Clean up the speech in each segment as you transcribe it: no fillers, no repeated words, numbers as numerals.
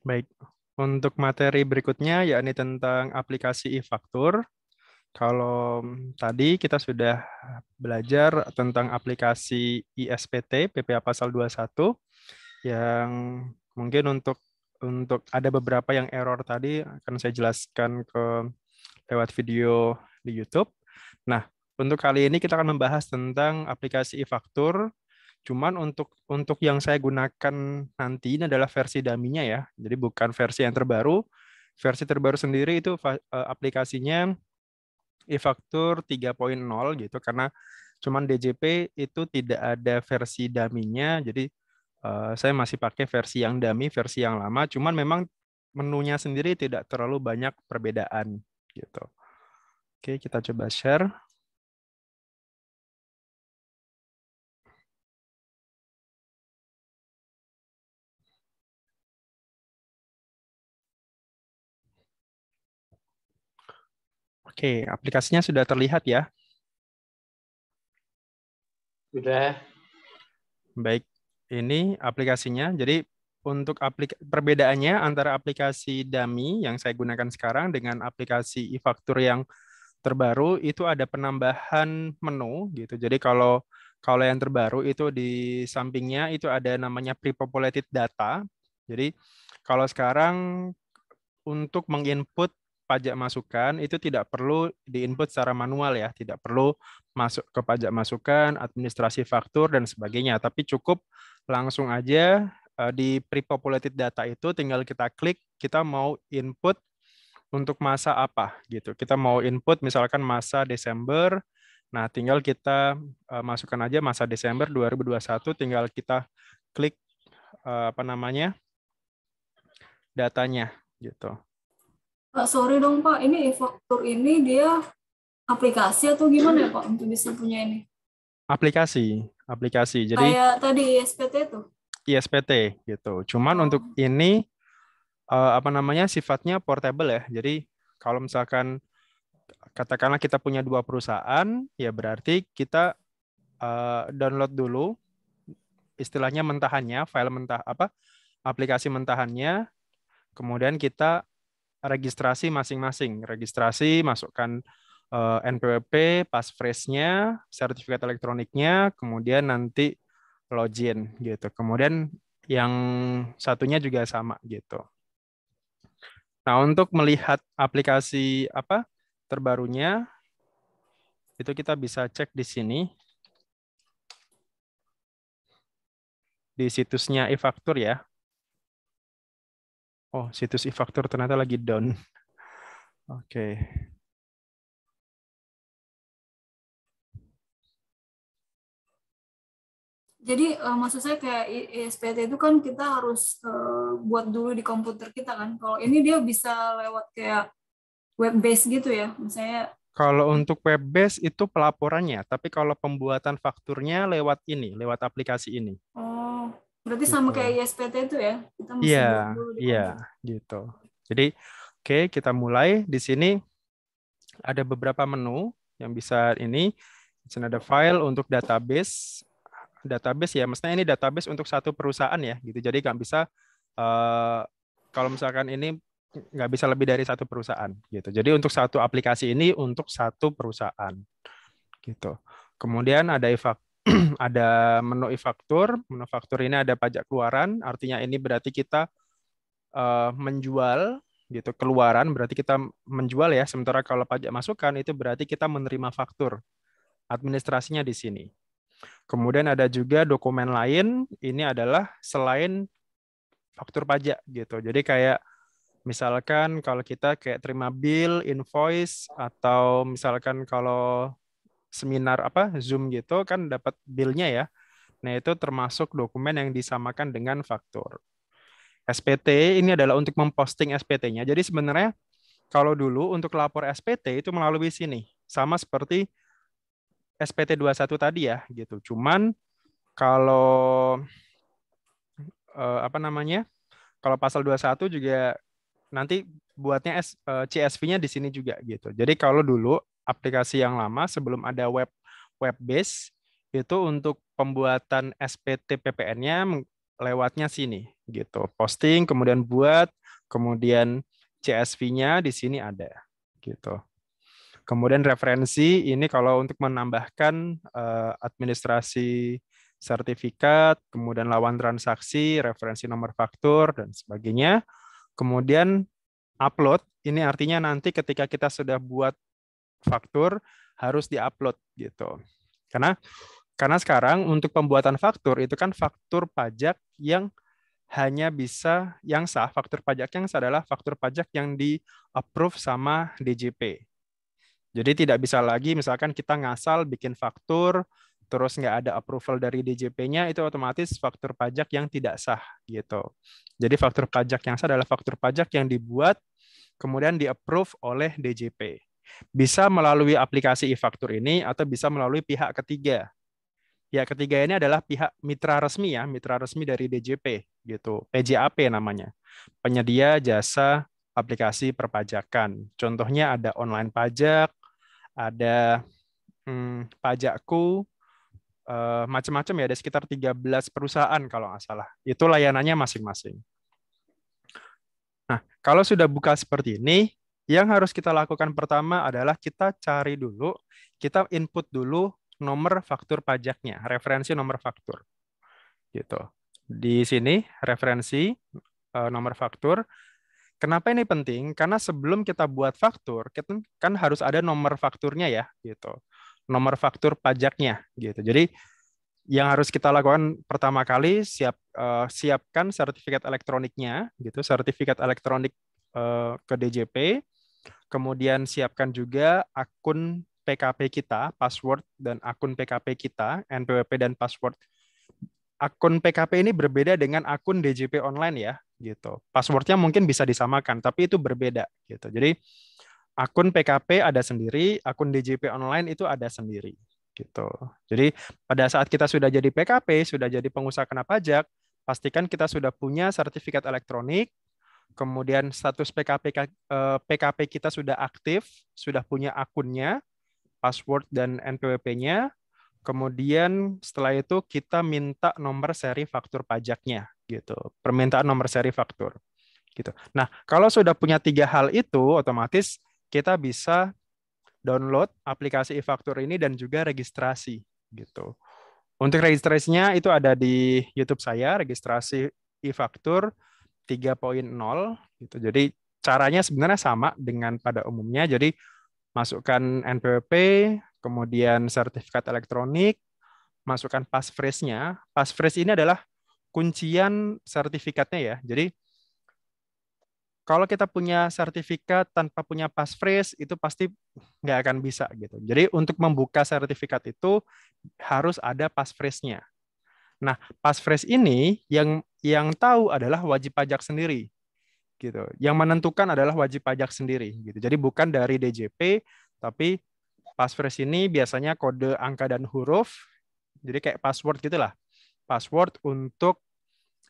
Baik, untuk materi berikutnya yakni tentang aplikasi e-faktur. Kalau tadi kita sudah belajar tentang aplikasi ISPT PPA pasal 21 yang mungkin untuk ada beberapa yang error tadi akan saya jelaskan lewat video di YouTube. Nah, untuk kali ini kita akan membahas tentang aplikasi e-faktur. Cuman untuk yang saya gunakan nanti ini adalah versi dummy-nya ya. Jadi bukan versi yang terbaru. Versi terbaru sendiri itu aplikasinya e-faktur 3.0 gitu karena cuman DJP itu tidak ada versi dummy-nya. Jadi saya masih pakai versi yang dummy, versi yang lama. Cuman memang menunya sendiri tidak terlalu banyak perbedaan gitu. Oke, kita coba share. Oke, aplikasinya sudah terlihat ya. Sudah. Baik, ini aplikasinya. Jadi untuk perbedaannya antara aplikasi dummy yang saya gunakan sekarang dengan aplikasi e-faktur yang terbaru itu ada penambahan menu gitu. Jadi kalau kalau yang terbaru itu di sampingnya itu ada namanya pre-populated data. Jadi kalau sekarang untuk menginput pajak masukan itu tidak perlu diinput secara manual ya, tidak perlu masuk ke pajak masukan, administrasi faktur dan sebagainya, tapi cukup langsung aja di pre-populated data itu tinggal kita klik kita mau input untuk masa apa gitu. Kita mau input misalkan masa Desember. Nah, tinggal kita masukkan aja masa Desember 2021, tinggal kita klik apa namanya? Datanya gitu. Pak, sorry dong Pak, ini e-faktur ini dia aplikasi atau gimana ya Pak untuk bisa punya ini? Aplikasi. Jadi Kayak tadi ISPT itu. ISPT gitu. Cuman untuk Oh, ini apa namanya? Sifatnya portable ya. Jadi kalau misalkan katakanlah kita punya dua perusahaan, ya berarti kita download dulu istilahnya mentahannya, file mentah apa? Aplikasi mentahannya, kemudian kita registrasi masing-masing. Registrasi, masukkan NPWP, passphrase-nya, sertifikat elektroniknya, kemudian nanti login gitu. Kemudian yang satunya juga sama gitu. Nah, untuk melihat aplikasi apa terbarunya itu kita bisa cek di sini di situsnya e-faktur ya. Oh, situs e-faktur ternyata lagi down. Oke. jadi maksud saya kayak ISPT itu kan kita harus buat dulu di komputer kita kan. Kalau ini dia bisa lewat kayak web base gitu ya, misalnya. Kalau untuk web base itu pelaporannya, tapi kalau pembuatan fakturnya lewat ini, lewat aplikasi ini. Oh, berarti sama kayak Gitu. ISPT itu ya, kita mesti Iya, buat dulu di iya, komputer. gitu. Jadi, oke, kita mulai. Di sini ada beberapa menu yang bisa ini. Di sini ada file untuk database. Database ya, maksudnya ini database untuk satu perusahaan ya, gitu. Jadi nggak bisa kalau misalkan ini nggak bisa lebih dari satu perusahaan, gitu. Jadi untuk satu aplikasi ini untuk satu perusahaan, gitu. Kemudian ada ada menu e-faktur. Menu faktur ini ada pajak keluaran, artinya ini berarti kita menjual gitu keluaran berarti kita menjual ya, sementara kalau pajak masukan itu berarti kita menerima faktur, administrasinya di sini. Kemudian ada juga dokumen lain, ini adalah selain faktur pajak gitu. Jadi kayak misalkan kalau kita kayak terima bill, invoice, atau misalkan kalau seminar apa Zoom gitu kan dapat bill-nya ya. Nah, itu termasuk dokumen yang disamakan dengan faktur. SPT ini adalah untuk memposting SPT-nya. Jadi sebenarnya kalau dulu untuk lapor SPT itu melalui sini, sama seperti SPT 21 tadi ya gitu. Cuman kalau apa namanya? Kalau pasal 21 juga nanti buatnya CSV-nya di sini juga gitu. Jadi kalau dulu aplikasi yang lama sebelum ada web base itu untuk pembuatan SPT PPN-nya lewatnya sini gitu. Posting, kemudian buat, kemudian CSV-nya di sini ada gitu. Kemudian referensi ini kalau untuk menambahkan administrasi sertifikat, kemudian lawan transaksi, referensi nomor faktur dan sebagainya. Kemudian upload, ini artinya nanti ketika kita sudah buat faktur harus diupload gitu. Karena sekarang untuk pembuatan faktur itu kan faktur pajak yang hanya bisa yang sah, faktur pajak yang sah adalah faktur pajak yang di-approve sama DJP. Jadi tidak bisa lagi misalkan kita ngasal bikin faktur, terus nggak ada approval dari DJP-nya, itu otomatis faktur pajak yang tidak sah gitu. Jadi faktur pajak yang sah adalah faktur pajak yang dibuat kemudian di-approve oleh DJP. Bisa melalui aplikasi e-faktur ini atau bisa melalui pihak ketiga. Pihak ketiga ini adalah pihak mitra resmi ya, mitra resmi dari DJP gitu. PJAP namanya. Penyedia jasa aplikasi perpajakan. Contohnya ada online pajak, ada pajakku, macam-macam ya, ada sekitar 13 perusahaan kalau nggak salah. Itu layanannya masing-masing. Nah, kalau sudah buka seperti ini, yang harus kita lakukan pertama adalah kita cari dulu, kita input dulu nomor faktur pajaknya, referensi nomor faktur. Gitu. Di sini referensi nomor faktur. Kenapa ini penting? Karena sebelum kita buat faktur, kita kan harus ada nomor fakturnya ya, gitu. Nomor faktur pajaknya, gitu. Jadi yang harus kita lakukan pertama kali siapkan sertifikat elektroniknya, gitu. Sertifikat elektronik ke DJP. Kemudian siapkan juga akun PKP kita, password dan akun PKP kita, NPWP dan password. Akun PKP ini berbeda dengan akun DJP online ya, gitu. Passwordnya mungkin bisa disamakan, tapi itu berbeda, gitu. Jadi akun PKP ada sendiri, akun DJP online itu ada sendiri, gitu. Jadi pada saat kita sudah jadi PKP, sudah jadi pengusaha kena pajak, pastikan kita sudah punya sertifikat elektronik, kemudian status PKP kita sudah aktif, sudah punya akunnya, password dan NPWP-nya. Kemudian setelah itu kita minta nomor seri faktur pajaknya gitu. Permintaan nomor seri faktur gitu. Nah, kalau sudah punya 3 hal itu, otomatis kita bisa download aplikasi e-faktur ini dan juga registrasi gitu. Untuk registrasinya itu ada di YouTube saya, registrasi e-faktur 3.0 gitu. Jadi caranya sebenarnya sama dengan pada umumnya. Jadi masukkan NPWP, kemudian sertifikat elektronik, masukkan passphrase-nya. Passphrase ini adalah kuncian sertifikatnya ya. Jadi kalau kita punya sertifikat tanpa punya passphrase itu pasti nggak akan bisa gitu. Jadi untuk membuka sertifikat itu harus ada passphrase-nya. Nah, passphrase ini yang tahu adalah wajib pajak sendiri gitu. Yang menentukan adalah wajib pajak sendiri gitu. Jadi bukan dari DJP, tapi passphrase ini biasanya kode angka dan huruf. Jadi kayak password gitulah. Password untuk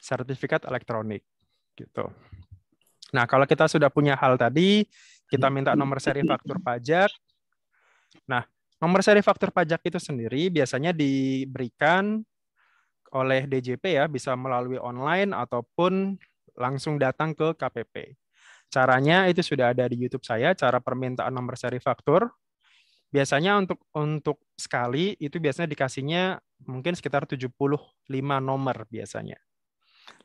sertifikat elektronik gitu. Nah, kalau kita sudah punya hal tadi, kita minta nomor seri faktur pajak. Nah, nomor seri faktur pajak itu sendiri biasanya diberikan oleh DJP ya, bisa melalui online ataupun langsung datang ke KPP. Caranya itu sudah ada di YouTube saya, cara permintaan nomor seri faktur. Biasanya untuk sekali itu biasanya dikasihnya mungkin sekitar 75 nomor biasanya.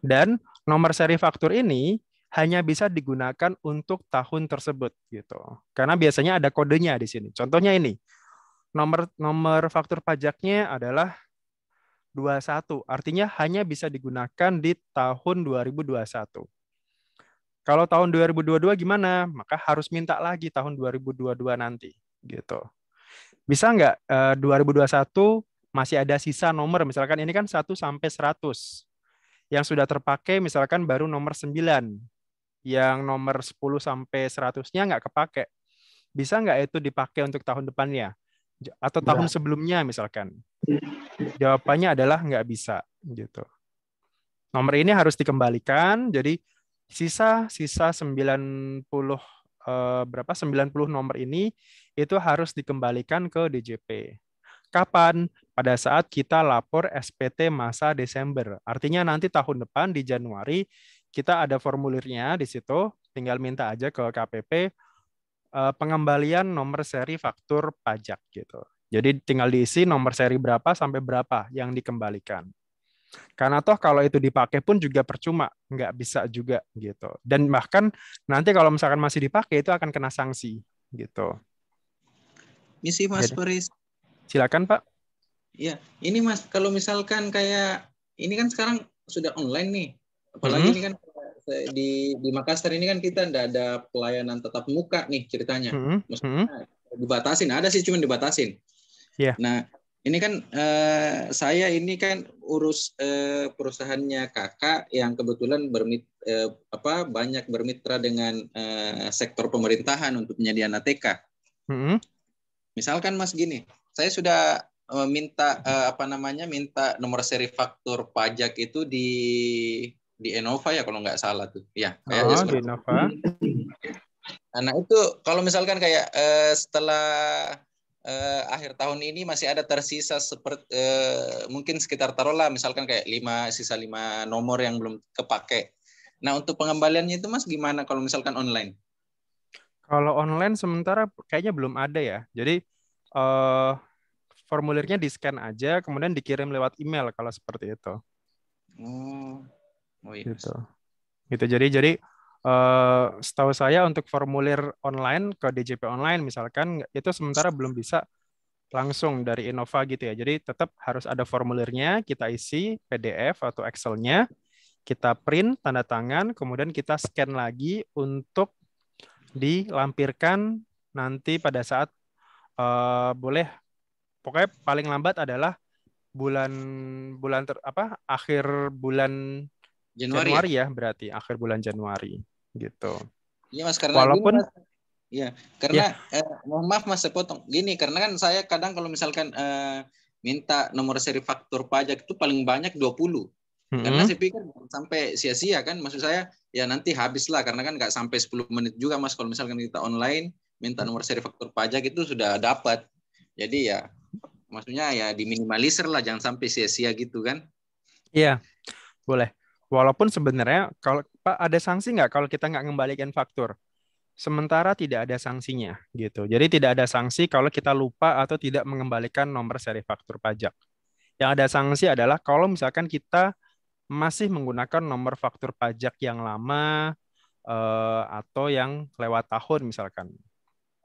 Dan nomor seri faktur ini hanya bisa digunakan untuk tahun tersebut gitu. Karena biasanya ada kodenya di sini. Contohnya ini. Nomor faktur pajaknya adalah 21. Artinya hanya bisa digunakan di tahun 2021. Kalau tahun 2022 gimana? Maka harus minta lagi tahun 2022 nanti gitu. Bisa nggak 2021 masih ada sisa nomor, misalkan ini kan 1 sampai 100. Yang sudah terpakai misalkan baru nomor 9. Yang nomor 10 sampai 100-nya nggak kepake. Bisa nggak itu dipakai untuk tahun depannya? Atau tahun sebelumnya misalkan? Jawabannya adalah nggak bisa. Gitu. Nomor ini harus dikembalikan, jadi sisa 90 90 nomor ini itu harus dikembalikan ke DJP. Kapan? pada saat kita lapor SPT masa Desember. Artinya nanti tahun depan di Januari kita ada formulirnya di situ, tinggal minta aja ke KPP pengembalian nomor seri faktur pajak gitu. Jadi tinggal diisi nomor seri berapa sampai berapa yang dikembalikan. Karena toh kalau itu dipakai pun juga percuma, nggak bisa juga gitu. Dan bahkan nanti kalau misalkan masih dipakai itu akan kena sanksi gitu. Misi Mas Jadi, Faris. silakan Pak. Ya, ini Mas, kalau misalkan kayak ini kan sekarang sudah online nih, apalagi ini kan di Makassar ini kan kita tidak ada pelayanan tatap muka nih ceritanya. Maksudnya dibatasin, ada sih cuman dibatasin. Yeah. Nah, ini kan saya ini kan urus perusahaannya kakak yang kebetulan banyak bermitra dengan sektor pemerintahan untuk penyediaan ATK. Misalkan Mas gini, saya sudah minta minta nomor seri faktur pajak itu di Enova ya kalau nggak salah tuh. Ya, kayak di Enova. Nah, itu kalau misalkan kayak setelah akhir tahun ini masih ada tersisa seperti mungkin sekitar taruhlah misalkan kayak sisa 5 nomor yang belum kepake. Nah, untuk pengembaliannya itu Mas gimana kalau misalkan online? Kalau online sementara kayaknya belum ada ya. Jadi formulirnya di-scan aja, kemudian dikirim lewat email kalau seperti itu. Oh iya. Gitu. Jadi setahu saya untuk formulir online ke DJP online misalkan itu sementara belum bisa langsung dari Innova gitu ya. Jadi tetap harus ada formulirnya, kita isi PDF atau Excel-nya, kita print tanda tangan, kemudian kita scan lagi untuk dilampirkan nanti pada saat boleh. Pokoknya paling lambat adalah akhir bulan Januari ya berarti akhir bulan Januari gitu. Iya Mas, karena walaupun gini, Mas, ya karena mohon maaf Mas saya potong. Gini karena kan saya kadang kalau misalkan minta nomor seri faktur pajak itu paling banyak 20. Karena saya pikir sampai sia-sia kan, maksud saya ya nanti habis lah karena kan nggak sampai 10 menit juga Mas kalau misalkan kita online minta nomor seri faktur pajak itu sudah dapat. Jadi ya maksudnya ya diminimalisir lah, jangan sampai sia-sia gitu kan. Iya, boleh. Walaupun sebenarnya kalau Pak ada sanksi nggak kalau kita nggak ngembalikan faktur? Sementara tidak ada sanksinya gitu. Jadi tidak ada sanksi kalau kita lupa atau tidak mengembalikan nomor seri faktur pajak. Yang ada sanksi adalah kalau misalkan kita masih menggunakan nomor faktur pajak yang lama atau yang lewat tahun misalkan.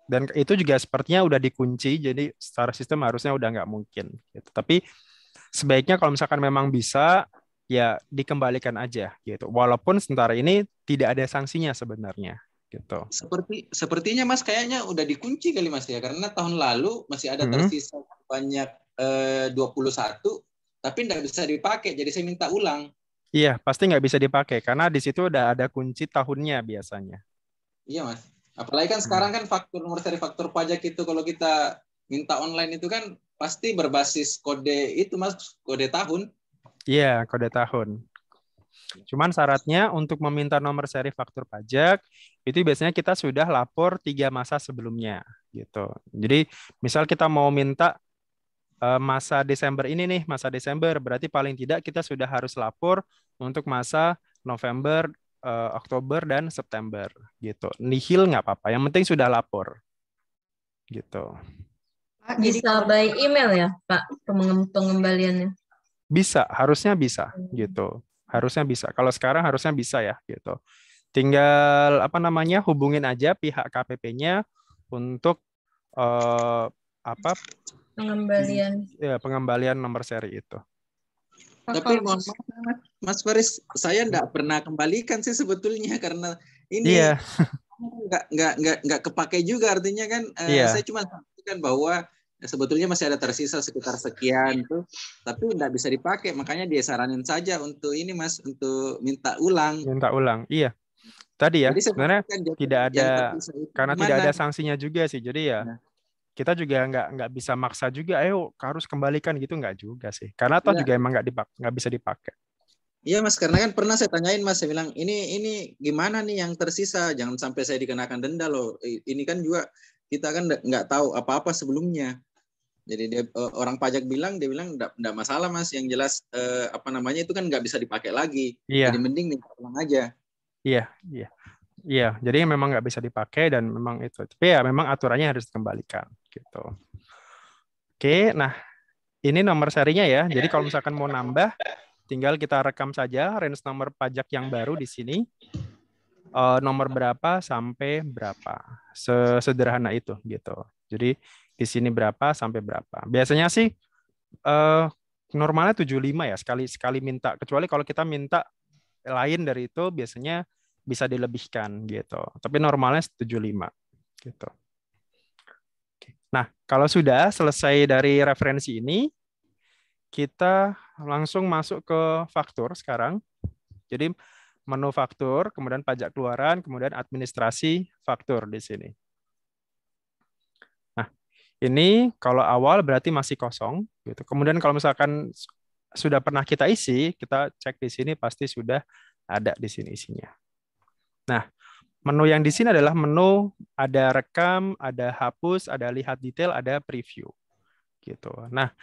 Dan itu juga sepertinya udah dikunci, jadi secara sistem harusnya udah nggak mungkin. Gitu. Tapi sebaiknya kalau misalkan memang bisa, ya dikembalikan aja. Gitu. Walaupun sementara ini tidak ada sanksinya sebenarnya. Gitu. Sepertinya Mas kayaknya udah dikunci kali Mas ya, karena tahun lalu masih ada tersisa banyak 21, tapi nggak bisa dipakai, jadi saya minta ulang. Iya, pasti nggak bisa dipakai, karena di situ udah ada kunci tahunnya biasanya. Iya Mas. Apalagi kan sekarang kan nomor seri faktur pajak itu kalau kita minta online itu kan pasti berbasis kode itu Mas, kode tahun. Iya, kode tahun. Cuman syaratnya untuk meminta nomor seri faktur pajak itu biasanya kita sudah lapor 3 masa sebelumnya gitu. Jadi misal kita mau minta masa Desember ini nih, masa Desember berarti paling tidak kita sudah harus lapor untuk masa November, Oktober dan September gitu. Nihil nggak apa-apa, yang penting sudah lapor gitu. Bisa by email ya Pak pengembaliannya? Bisa, harusnya bisa gitu. Harusnya bisa. Kalau sekarang harusnya bisa ya gitu. Tinggal hubungin aja pihak KPP-nya untuk pengembalian nomor seri itu. Tapi mohon maaf Mas Faris, saya enggak pernah kembalikan sih sebetulnya karena ini nggak kepake juga, artinya kan saya cuma sampaikan bahwa sebetulnya masih ada tersisa sekitar sekian tuh, tapi nggak bisa dipakai, makanya dia saranin saja untuk ini Mas, untuk minta ulang. Minta ulang, iya. Tadi ya, sebenarnya tidak ada, karena tidak ada sanksinya juga sih, jadi ya kita juga nggak bisa maksa juga, ayo harus kembalikan gitu, nggak juga sih, karena toh juga emang nggak bisa dipakai. Iya Mas, karena kan pernah saya tanyain Mas, saya bilang ini gimana nih yang tersisa, jangan sampai saya dikenakan denda loh, ini kan juga kita kan nggak tahu apa-apa sebelumnya. Jadi orang pajak dia bilang enggak masalah Mas, yang jelas itu kan nggak bisa dipakai lagi. Iya. Jadi mending minta ulang aja. Iya. Jadi memang nggak bisa dipakai dan memang itu. Tapi ya memang aturannya harus dikembalikan gitu. Oke, nah ini nomor serinya ya. Jadi kalau misalkan mau nambah, tinggal kita rekam saja range nomor pajak yang baru di sini. Nomor berapa sampai berapa. Sesederhana itu gitu. Jadi di sini berapa sampai berapa. Biasanya sih normalnya 75 ya, sekali minta. Kecuali kalau kita minta lain dari itu biasanya bisa dilebihkan gitu. Tapi normalnya 75 gitu. Nah, kalau sudah selesai dari referensi ini, kita langsung masuk ke faktur sekarang. Jadi menu faktur, kemudian pajak keluaran, kemudian administrasi faktur di sini. Nah, ini kalau awal berarti masih kosong gitu. Kemudian kalau misalkan sudah pernah kita isi, kita cek di sini pasti sudah ada di sini isinya. Nah, menu yang di sini adalah menu ada rekam, ada hapus, ada lihat detail, ada preview. Gitu. Nah,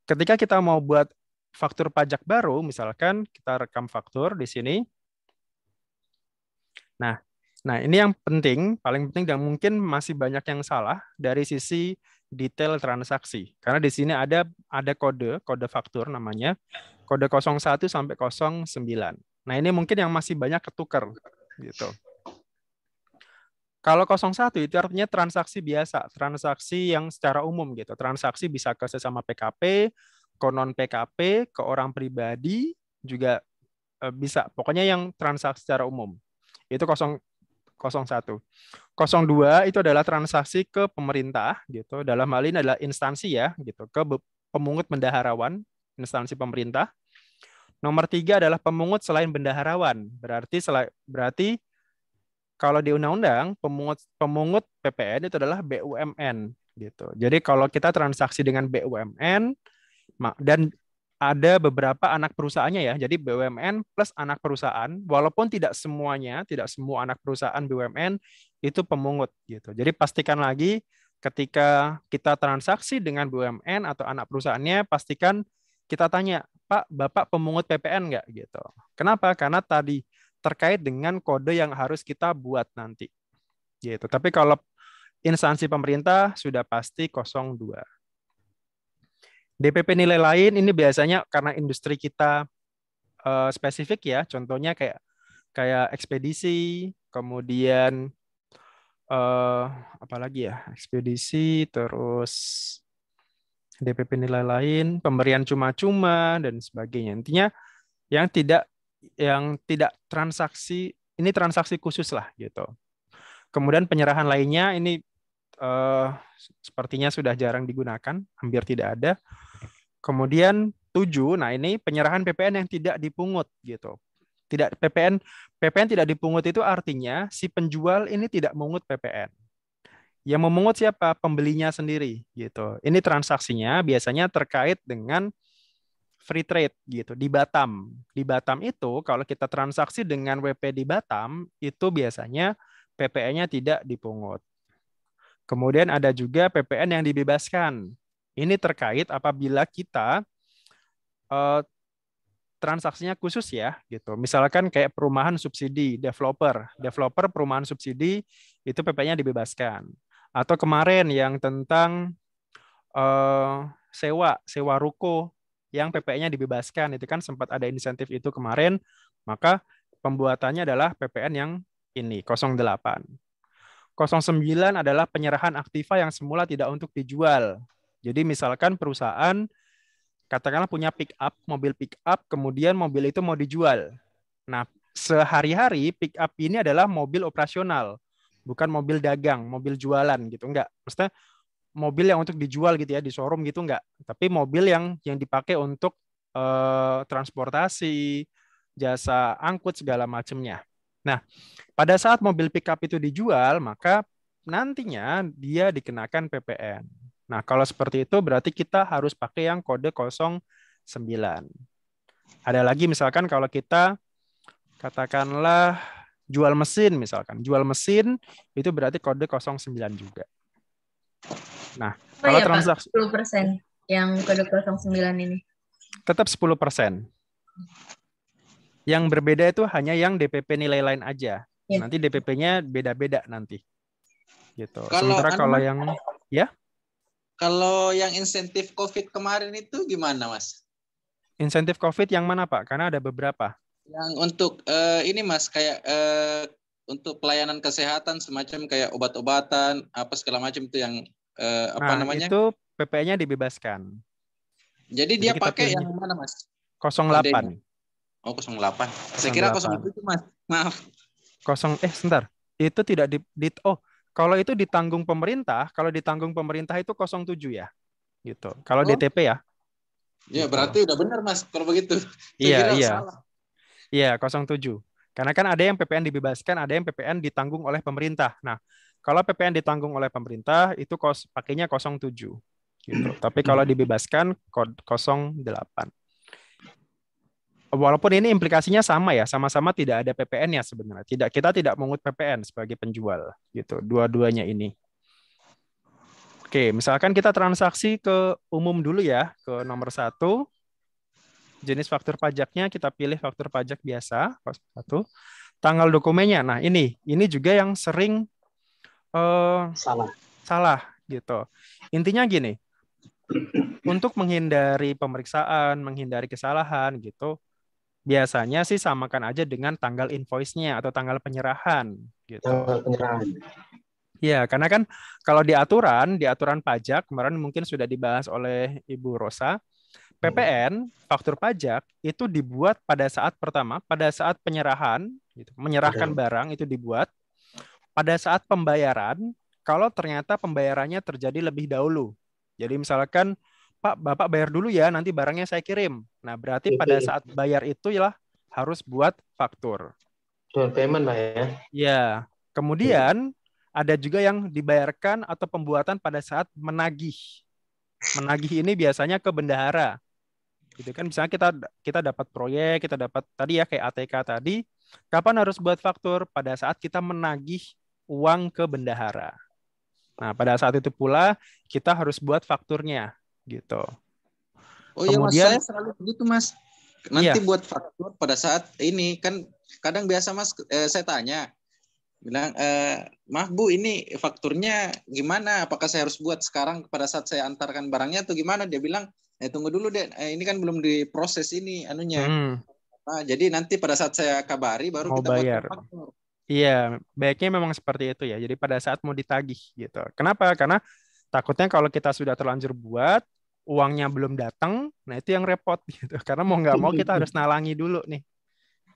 ketika kita mau buat faktur pajak baru, misalkan kita rekam faktur di sini. Nah, ini yang penting, paling penting dan mungkin masih banyak yang salah dari sisi detail transaksi. Karena di sini ada kode faktur namanya, kode 01 sampai 09. Nah, ini mungkin yang masih banyak ketukar gitu. Kalau 01 itu artinya transaksi biasa, transaksi yang secara umum gitu. Transaksi bisa ke sesama PKP, ke non PKP, ke orang pribadi juga bisa. Pokoknya yang transaksi secara umum. Itu 01. 02 itu adalah transaksi ke pemerintah gitu. Dalam hal ini adalah instansi ya gitu, ke pemungut bendaharawan, instansi pemerintah. Nomor 3 adalah pemungut selain bendaharawan. Berarti kalau di undang-undang pemungut PPN itu adalah BUMN gitu. Jadi kalau kita transaksi dengan BUMN dan ada beberapa anak perusahaannya ya. Jadi BUMN plus anak perusahaan, walaupun tidak semua anak perusahaan BUMN itu pemungut gitu. Jadi pastikan lagi ketika kita transaksi dengan BUMN atau anak perusahaannya, pastikan kita tanya, Pak, Bapak pemungut PPN nggak gitu. Kenapa? Karena tadi terkait dengan kode yang harus kita buat nanti. Gitu. Tapi kalau instansi pemerintah sudah pasti 02. DPP nilai lain ini biasanya karena industri kita spesifik ya, contohnya kayak ekspedisi, kemudian apalagi ya, ekspedisi, terus DPP nilai lain, pemberian cuma-cuma dan sebagainya. Intinya yang tidak transaksi, ini transaksi khusus lah gitu. Kemudian penyerahan lainnya ini sepertinya sudah jarang digunakan, hampir tidak ada. Kemudian 7, nah ini penyerahan PPN yang tidak dipungut gitu. PPN tidak dipungut itu artinya si penjual ini tidak mengungut PPN. Yang memungut siapa? Pembelinya sendiri gitu. Ini transaksinya biasanya terkait dengan free trade gitu di Batam. Di Batam itu kalau kita transaksi dengan WP di Batam itu biasanya PPN-nya tidak dipungut. Kemudian ada juga PPN yang dibebaskan. Ini terkait apabila kita transaksinya khusus ya gitu. Misalkan kayak perumahan subsidi developer perumahan subsidi itu PPN-nya dibebaskan. Atau kemarin yang tentang sewa ruko yang PPN-nya dibebaskan, itu kan sempat ada insentif itu kemarin, maka pembuatannya adalah PPN yang ini 08. 09 adalah penyerahan aktiva yang semula tidak untuk dijual. Jadi misalkan perusahaan katakanlah punya mobil pick up, kemudian mobil itu mau dijual. Nah, sehari-hari pick up ini adalah mobil operasional, bukan mobil dagang, mobil jualan gitu, enggak. Maksudnya mobil yang untuk dijual gitu ya di showroom gitu enggak, tapi mobil yang dipakai untuk transportasi, jasa angkut segala macamnya. Nah, pada saat mobil pick up itu dijual, maka nantinya dia dikenakan PPN. Nah, kalau seperti itu berarti kita harus pakai yang kode 09. Ada lagi misalkan kalau kita katakanlah jual mesin misalkan. Jual mesin itu berarti kode 09 juga. Nah, Oh Kalau ya Pak, transaksi 10% yang kode 09 ini. tetap 10%. Yang berbeda itu hanya yang DPP nilai lain aja. Ya. Nanti DPP-nya beda-beda nanti. Gitu. Kalau Sementara anu, kalau Mas, yang ya, kalau yang insentif COVID kemarin itu gimana, Mas? insentif COVID yang mana, Pak? Karena ada beberapa. Yang untuk ini, Mas, kayak untuk pelayanan kesehatan semacam kayak obat-obatan apa segala macam itu yang apa Nah, namanya? itu PPN-nya dibebaskan. Jadi Jadi dia kita pakai pilih yang mana, Mas? 08. Oh, 08. Saya kira 08. 07, Mas. Maaf. Sebentar. Itu tidak kalau itu ditanggung pemerintah, kalau ditanggung pemerintah itu 07 ya. Gitu. Kalau Oh, DTP ya. ya Gitu. berarti udah benar, Mas, kalau begitu. Saya Iya, kira iya. salah. Iya, 07. Karena kan ada yang PPN dibebaskan, ada yang PPN ditanggung oleh pemerintah. Nah, kalau PPN ditanggung oleh pemerintah itu pakainya 07 gitu. Tapi kalau dibebaskan 08. Walaupun ini implikasinya sama ya, sama-sama tidak ada PPN-nya sebenarnya. Kita tidak mengut PPN sebagai penjual gitu. Dua-duanya ini. Oke, misalkan kita transaksi ke umum dulu ya, ke nomor 1. Jenis faktur pajaknya kita pilih faktur pajak biasa, 1. Tanggal dokumennya. Nah, ini juga yang sering salah gitu. Intinya gini, untuk menghindari pemeriksaan, menghindari kesalahan gitu, biasanya sih samakan aja dengan tanggal invoice-nya atau tanggal penyerahan gitu. Tanggal penyerahan. Ya, karena kan kalau di aturan pajak kemarin mungkin sudah dibahas oleh Ibu Rosa, PPN, faktur pajak itu dibuat pada saat penyerahan, gitu. Menyerahkan barang itu dibuat. Pada saat pembayaran, kalau ternyata pembayarannya terjadi lebih dahulu. Jadi misalkan, Pak, Bapak bayar dulu ya, nanti barangnya saya kirim. Nah, berarti pada saat bayar itu ya harus buat faktur. Down payment, Pak ya. Ya, kemudian ada juga yang dibayarkan atau pembuatan pada saat menagih. Menagih ini biasanya ke bendahara. Gitu kan, misalnya kita dapat proyek, kita dapat tadi ya kayak ATK tadi, kapan harus buat faktur? Pada saat kita menagih uang ke bendahara. Nah, pada saat itu pula kita harus buat fakturnya gitu. Oh iya, Mas, Kemudian saya selalu begitu, Mas. Nanti iya, buat faktur pada saat ini kan kadang biasa, Mas, saya tanya bilang maaf Bu, ini fakturnya gimana, apakah saya harus buat sekarang pada saat saya antarkan barangnya atau gimana? Dia bilang tunggu dulu deh, ini kan belum diproses ini anunya. Nah, jadi nanti pada saat saya kabari baru mau kita buatkan bayar. faktur. Iya, baiknya memang seperti itu ya. Jadi pada saat mau ditagih gitu. Kenapa? Karena takutnya kalau kita sudah terlanjur buat, uangnya belum datang, nah itu yang repot gitu. Karena mau nggak mau kita harus nalangi dulu nih.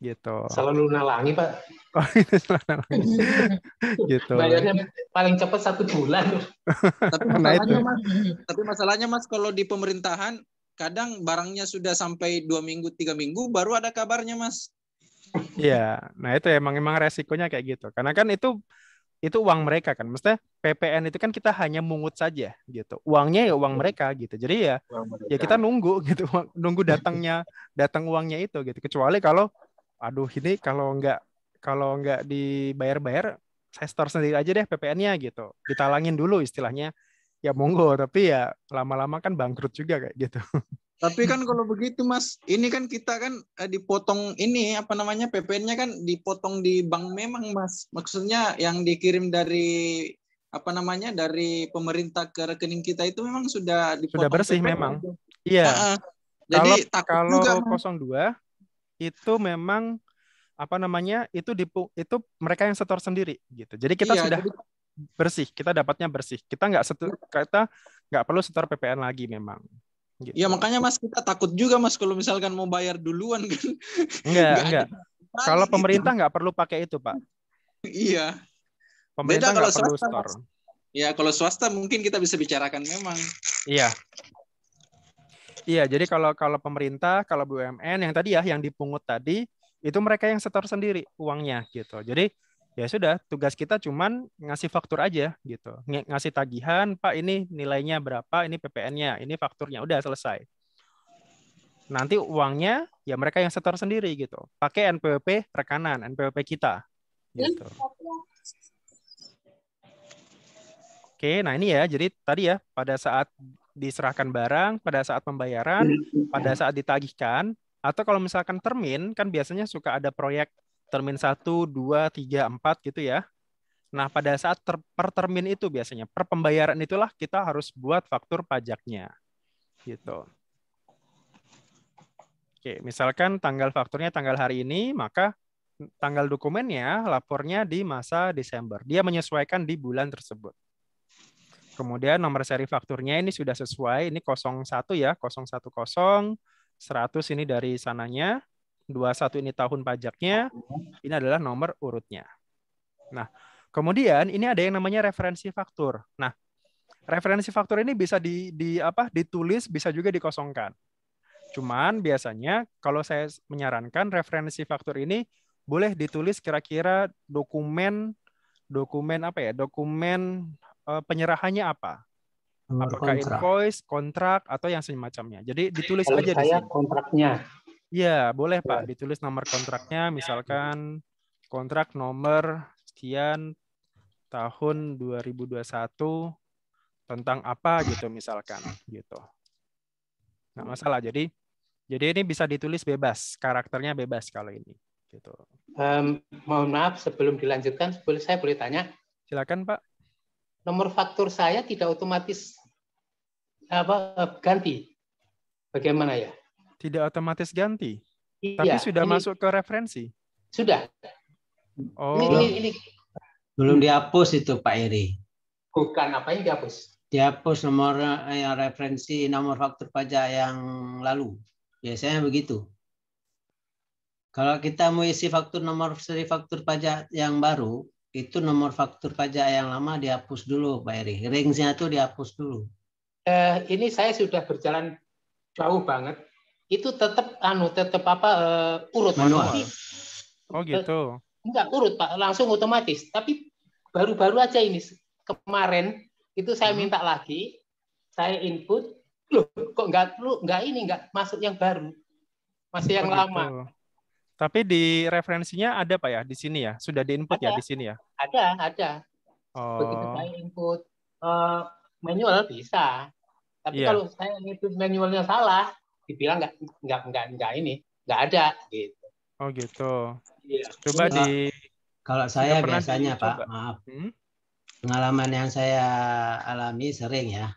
Gitu. Selalu nalangi, Pak. Oh, itu selalu nalangi. Gitu. Bayarnya paling cepat 1 bulan. Tapi masalahnya, Mas, kalau di pemerintahan kadang barangnya sudah sampai 2 minggu, 3 minggu baru ada kabarnya, Mas. Iya, nah itu emang resikonya kayak gitu. Karena kan itu uang mereka kan. Maksudnya PPN itu kan kita hanya mungut saja gitu. Uangnya ya uang mereka gitu. Jadi ya kita nunggu gitu, nunggu datang uangnya itu gitu. Kecuali kalau aduh ini kalau nggak dibayar-bayar, saya store sendiri aja deh PPN-nya gitu. Ditalangin dulu istilahnya. Ya monggo, tapi ya lama-lama kan bangkrut juga kayak gitu. Tapi kan kalau begitu, Mas, ini kan kita kan dipotong ini apa namanya PPN-nya kan dipotong di bank memang, Mas. Maksudnya yang dikirim dari apa namanya dari pemerintah ke rekening kita itu memang sudah dipotong. Sudah bersih PPN. memang. Iya. Jadi kalau juga, 02 itu memang apa namanya itu mereka yang setor sendiri gitu. Jadi kita sudah bersih, kita dapatnya bersih. Kita nggak perlu setor PPN lagi memang. Gitu. Ya makanya, Mas, kita takut juga, Mas, kalau misalkan mau bayar duluan kan. Enggak. Kalau pemerintah nggak perlu pakai itu, Pak. Iya. Pemerintah beda kalau nggak perlu swasta, store. Mas. Ya kalau swasta mungkin kita bisa bicarakan memang. Iya. Iya, jadi kalau pemerintah, kalau BUMN yang tadi ya yang dipungut tadi itu mereka yang setor sendiri uangnya gitu. Jadi ya sudah, tugas kita cuman ngasih faktur aja gitu. Ngasih tagihan, Pak ini nilainya berapa, ini PPN-nya, ini fakturnya, udah selesai. Nanti uangnya ya mereka yang setor sendiri gitu. Pakai NPWP rekanan, NPWP kita gitu. Oke, nah ini ya, jadi tadi ya, pada saat diserahkan barang, pada saat pembayaran, pada saat ditagihkan, atau kalau misalkan termin, kan biasanya suka ada proyek termin 1, 2, 3, 4 gitu ya. Nah, pada saat per termin itu biasanya, per pembayaran itulah kita harus buat faktur pajaknya. Gitu. Oke, misalkan tanggal fakturnya tanggal hari ini, maka tanggal dokumennya, lapornya di masa Desember. Dia menyesuaikan di bulan tersebut. Kemudian nomor seri fakturnya ini sudah sesuai, ini 01 ya, 010, 100 ini dari sananya, 21 ini tahun pajaknya, ini adalah nomor urutnya. Nah, kemudian ini ada yang namanya referensi faktur. Nah, referensi faktur ini bisa ditulis, bisa juga dikosongkan. Cuman biasanya kalau saya menyarankan referensi faktur ini boleh ditulis kira-kira dokumen penyerahannya apa? Nomor Apakah kontrak. invoice, kontrak, atau yang semacamnya. Jadi ditulis Kalau aja di saya sini. kontraknya. Iya, boleh Pak. Ditulis nomor kontraknya, misalkan kontrak nomor sekian tahun 2021 tentang apa gitu misalkan gitu. Nggak masalah. Jadi ini bisa ditulis bebas, karakternya bebas kalau ini gitu. Mohon maaf sebelum dilanjutkan, saya boleh tanya? Silakan Pak. Nomor faktur saya tidak otomatis ganti. Bagaimana ya? Tidak otomatis ganti. Iya, Tapi sudah ini masuk ke referensi. sudah. Oh. Ini Belum dihapus itu Pak Eri. bukan apa yang dihapus. Dihapus nomor yang referensi nomor faktur pajak yang lalu. Biasanya begitu. Kalau kita mau isi faktur nomor seri faktur pajak yang baru, itu nomor faktur pajak yang lama dihapus dulu Pak Eri. Range-nya itu dihapus dulu. Ini saya sudah berjalan jauh banget. Itu tetap urut Manual. Oh gitu. Enggak urut Pak, langsung otomatis. Tapi baru-baru aja ini kemarin itu saya minta lagi, saya input, loh kok enggak masuk yang baru, masih yang lama. Gitu. Tapi di referensinya ada Pak ya di sini ya, sudah diinput ya di sini ya. Ada. Begitu saya input manual bisa, tapi kalau saya input manualnya salah, dibilang enggak ada gitu. Oh gitu. Iya. Coba kalau saya biasanya Pak, maaf. Pengalaman yang saya alami sering ya.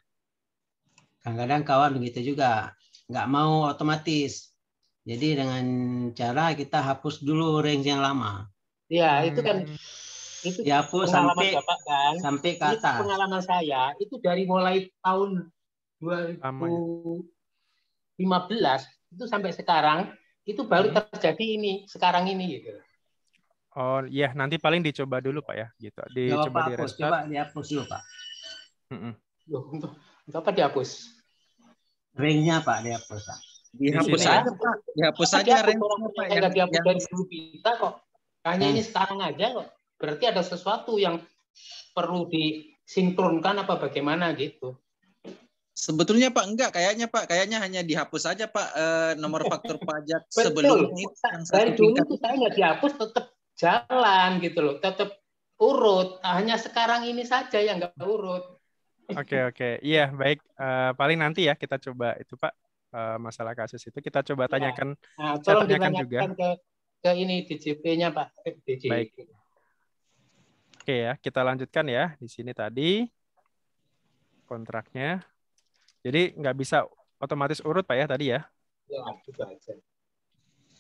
Kadang-kadang kawan begitu juga, nggak mau otomatis. Jadi dengan cara kita hapus dulu range yang lama. Iya, itu kan dihapus pengalaman Bapak kan. Sampai ke atas. Itu pengalaman saya itu dari mulai tahun 2015 itu sampai sekarang itu baru terjadi ini sekarang ini gitu. Oh iya, nanti paling dicoba dulu Pak ya, gitu. Dicoba di restart. Coba dihapus dulu Pak. Loh, untuk apa dihapus? Ringnya Pak dihapus Pak. Dihapus aja Pak. Dihapus aja ringnya Pak. Yang dihapus dari dulu kita kok. Hanya ini sekarang aja kok. Berarti ada sesuatu yang perlu disinkronkan apa bagaimana gitu. Sebetulnya Pak enggak, kayaknya hanya dihapus aja Pak nomor faktur pajak sebelumnya itu. Dari dulu itu saya nggak dihapus, tetap jalan gitu loh, tetap urut. Hanya sekarang ini saja yang nggak urut. Oke. Iya, baik. Paling nanti ya kita coba itu Pak, masalah kasus itu kita coba tanyakan. Nah, saya tolong tanyakan juga ke ini DJP-nya Pak. Baik. Oke ya, kita lanjutkan ya. Di sini tadi kontraknya. Jadi nggak bisa otomatis urut Pak ya tadi ya? Ya, itu aja.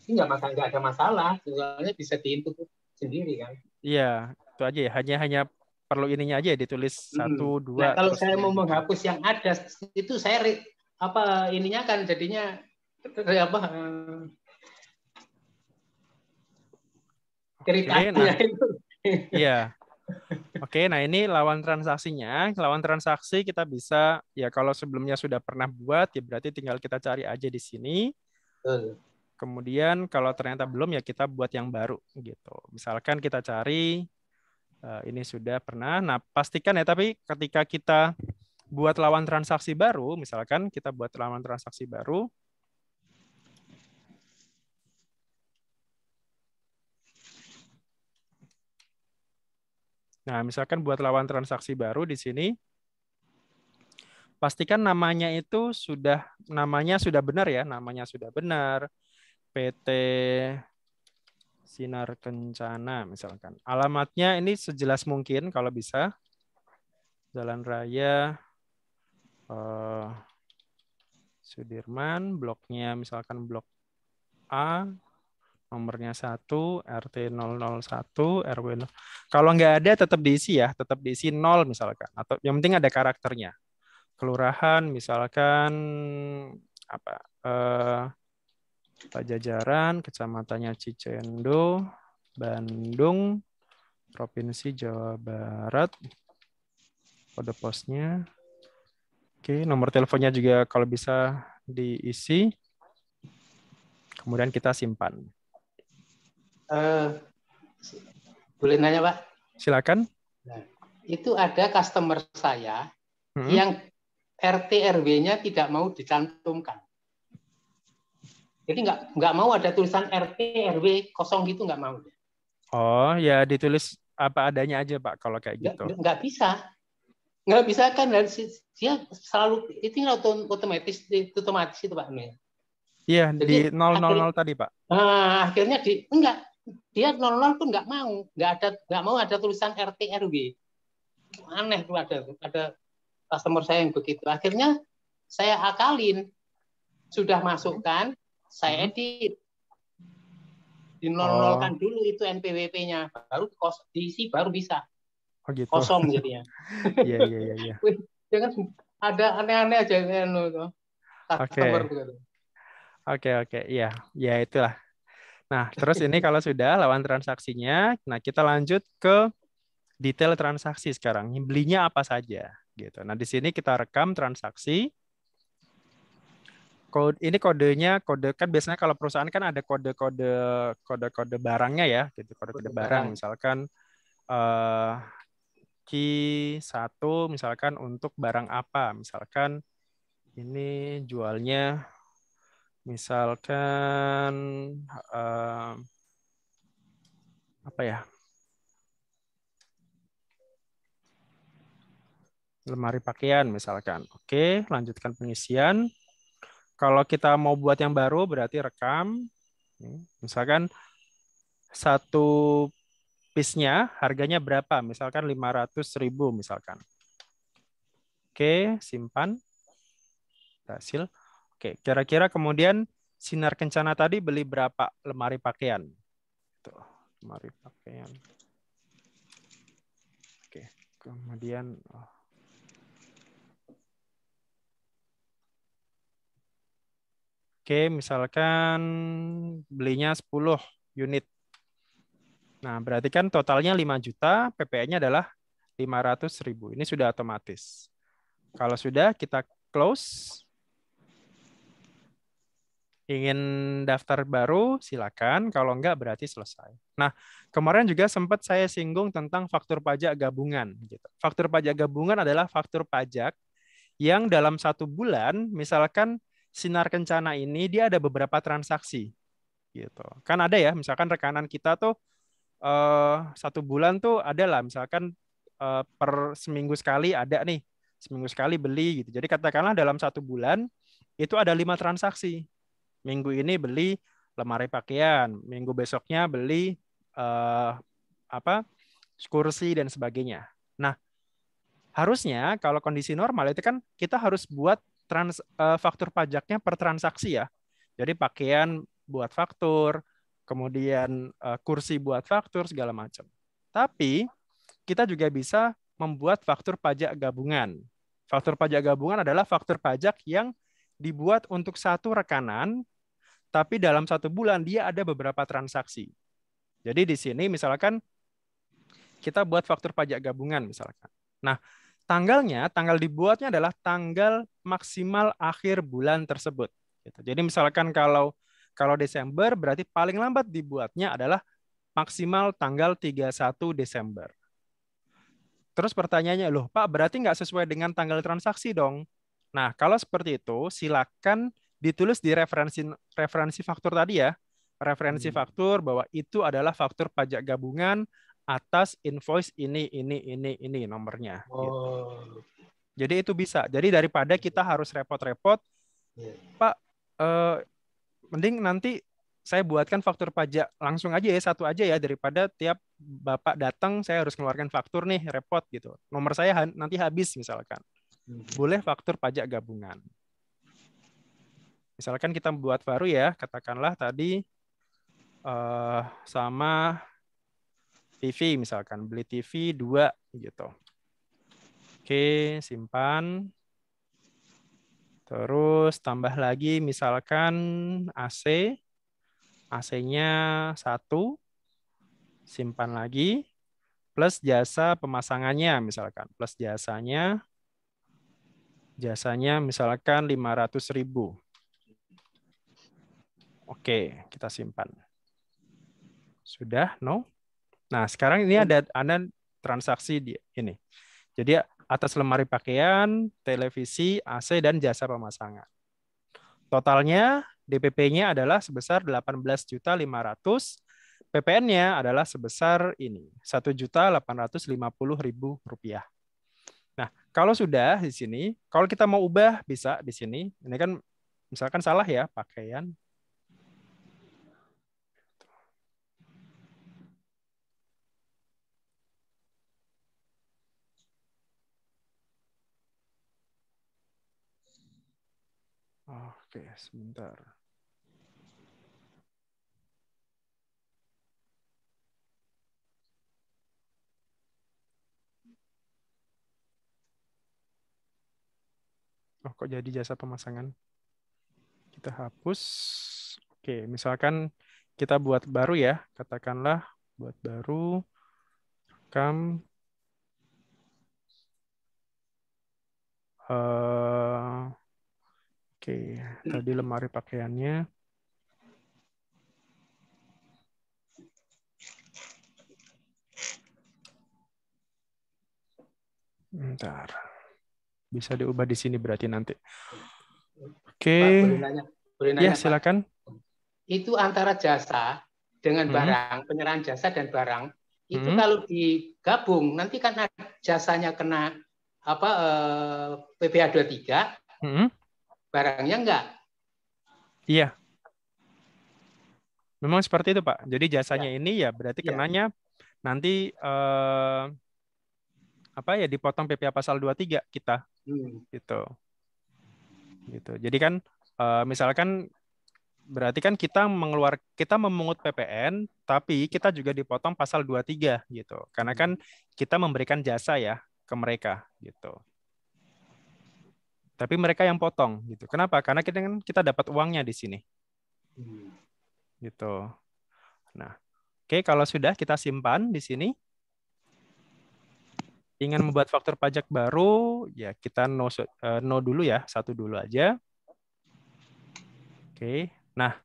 Ini nggak ada masalah. Soalnya bisa diinput sendiri kan. Iya, itu aja ya. Hanya perlu ininya aja ya, ditulis 1, 2. Nah, kalau saya mau menghapus yang ada itu saya ininya kan jadinya ceritanya itu. Iya. Oke, nah ini lawan transaksinya. Lawan transaksi kita bisa, ya kalau sebelumnya sudah pernah buat, ya berarti tinggal kita cari aja di sini. Kemudian kalau ternyata belum, ya kita buat yang baru gitu. Misalkan kita cari, ini sudah pernah. Nah, pastikan ya, tapi ketika kita buat lawan transaksi baru, misalkan kita buat lawan transaksi baru, nah, misalkan buat lawan transaksi baru di sini, pastikan namanya sudah benar ya, namanya sudah benar. PT Sinar Kencana misalkan. Alamatnya ini sejelas mungkin kalau bisa. Jalan Raya Sudirman, bloknya misalkan blok A, nomornya 1, RT 001, RW 0. Kalau nggak ada tetap diisi ya, tetap diisi 0 misalkan. Atau yang penting ada karakternya. Kelurahan misalkan apa? Pajajaran, kecamatannya Cicendo, Bandung, Provinsi Jawa Barat, kode posnya. Oke, nomor teleponnya juga kalau bisa diisi. Kemudian kita simpan. Boleh nanya, Pak? Silakan. Nah, itu ada customer saya yang RT RW-nya tidak mau dicantumkan. Jadi nggak mau ada tulisan RT RW kosong gitu, nggak mau. Oh ya, ditulis apa adanya aja Pak kalau kayak gitu. Nggak bisa kan, dia selalu itu otomatis itu Pak. Iya, Jadi di 000 tadi Pak. Nah, akhirnya dia 00 pun nggak mau ada tulisan RT RW. Aneh tuh, ada customer saya yang begitu. Akhirnya saya akalin, sudah masukkan, saya edit. Di 00 kan dulu itu NPWP-nya, baru diisi baru bisa. Oh gitu. Kosong jadinya. Iya. Jangan ada aneh-aneh aja kan. Oke. Iya, ya itulah. Nah, terus ini kalau sudah lawan transaksinya, nah kita lanjut ke detail transaksi sekarang. Belinya apa saja gitu. Nah, di sini kita rekam transaksi. Ini kodenya kan biasanya kalau perusahaan kan ada kode barangnya ya, gitu. Kode barang misalkan Q1 misalkan untuk barang apa? Misalkan ini jualnya misalkan apa ya? Lemari pakaian misalkan. Oke, lanjutkan pengisian. Kalau kita mau buat yang baru berarti rekam. Misalkan satu piece-nya harganya berapa? Misalkan 500.000 misalkan. Oke, simpan. Berhasil. Oke, kira-kira kemudian Sinar Kencana tadi beli berapa lemari pakaian? Tuh, lemari pakaian. Oke, kemudian Oke, misalkan belinya 10 unit. Nah, berarti kan totalnya 5 juta, PPN-nya adalah 500.000. Ini sudah otomatis. Kalau sudah, kita close. Ingin daftar baru, silakan. Kalau enggak, berarti selesai. Nah, kemarin juga sempat saya singgung tentang faktur pajak gabungan. Faktur pajak gabungan adalah faktur pajak yang dalam 1 bulan, misalkan Sinar Kencana ini dia ada beberapa transaksi, gitu. Kan ada ya, misalkan rekanan kita tuh 1 bulan tuh ada lah, misalkan per seminggu sekali ada nih, seminggu sekali beli gitu. Jadi katakanlah dalam 1 bulan itu ada 5 transaksi. Minggu ini beli lemari pakaian, minggu besoknya beli kursi dan sebagainya. Nah, harusnya kalau kondisi normal itu kan kita harus buat faktur pajaknya per transaksi ya. Jadi pakaian buat faktur, kemudian kursi buat faktur, segala macam. Tapi kita juga bisa membuat faktur pajak gabungan. Faktur pajak gabungan adalah faktur pajak yang dibuat untuk satu rekanan, tapi dalam 1 bulan dia ada beberapa transaksi. Jadi di sini misalkan kita buat faktur pajak gabungan misalkan. Nah, tanggal dibuatnya adalah tanggal maksimal akhir bulan tersebut. Jadi misalkan kalau Desember berarti paling lambat dibuatnya adalah maksimal tanggal 31 Desember. Terus pertanyaannya, loh Pak, berarti nggak sesuai dengan tanggal transaksi dong? Nah, kalau seperti itu, silakan ditulis di referensi faktur tadi ya. Referensi faktur bahwa itu adalah faktur pajak gabungan atas invoice ini nomornya. Oh. Jadi itu bisa. Jadi daripada kita harus repot-repot, Pak, mending nanti saya buatkan faktur pajak langsung aja ya, satu aja ya, daripada tiap Bapak datang saya harus mengeluarkan faktur nih, repot gitu. Nomor saya nanti habis misalkan. Boleh faktur pajak gabungan. Misalkan kita buat baru ya, katakanlah tadi sama TV misalkan, beli TV 2 gitu. Oke, simpan. Terus tambah lagi misalkan AC. AC-nya 1, simpan lagi. Plus jasa pemasangannya misalkan. Plus jasanya misalkan 500.000. Oke, kita simpan. Sudah? No? Nah, sekarang ini ada transaksi di ini. Jadi atas lemari pakaian, televisi, AC, dan jasa pemasangan. Totalnya DPP-nya adalah sebesar 18.500.000, PPN-nya adalah sebesar ini, Rp1.850.000. Nah, kalau sudah di sini, kalau kita mau ubah bisa di sini. Ini kan misalkan salah ya, pakaian. Oke, sebentar. Oh, kok jadi jasa pemasangan? Kita hapus. Oke, misalkan kita buat baru ya. Katakanlah buat baru. Rekam. Oke, tadi lemari pakaiannya. Bentar. Bisa diubah di sini berarti nanti. Oke. Pak, boleh nanya, Ya, silakan. Pak. Itu antara jasa dengan barang, penyerahan jasa dan barang, itu kalau digabung nanti kan jasanya kena PPh 23, barangnya enggak. Iya. Memang seperti itu, Pak. Jadi jasanya ini ya berarti kenanya nanti dipotong PPh pasal 23 kita. Gitu. Jadi kan misalkan berarti kan kita memungut PPN, tapi kita juga dipotong pasal 23 gitu. Karena kan kita memberikan jasa ya ke mereka gitu. Tapi mereka yang potong gitu. Kenapa? Karena kita dapat uangnya di sini. Gitu. Nah, oke, kalau sudah kita simpan di sini. Ingin membuat faktur pajak baru, ya kita no dulu ya, 1 dulu aja. Oke. Nah,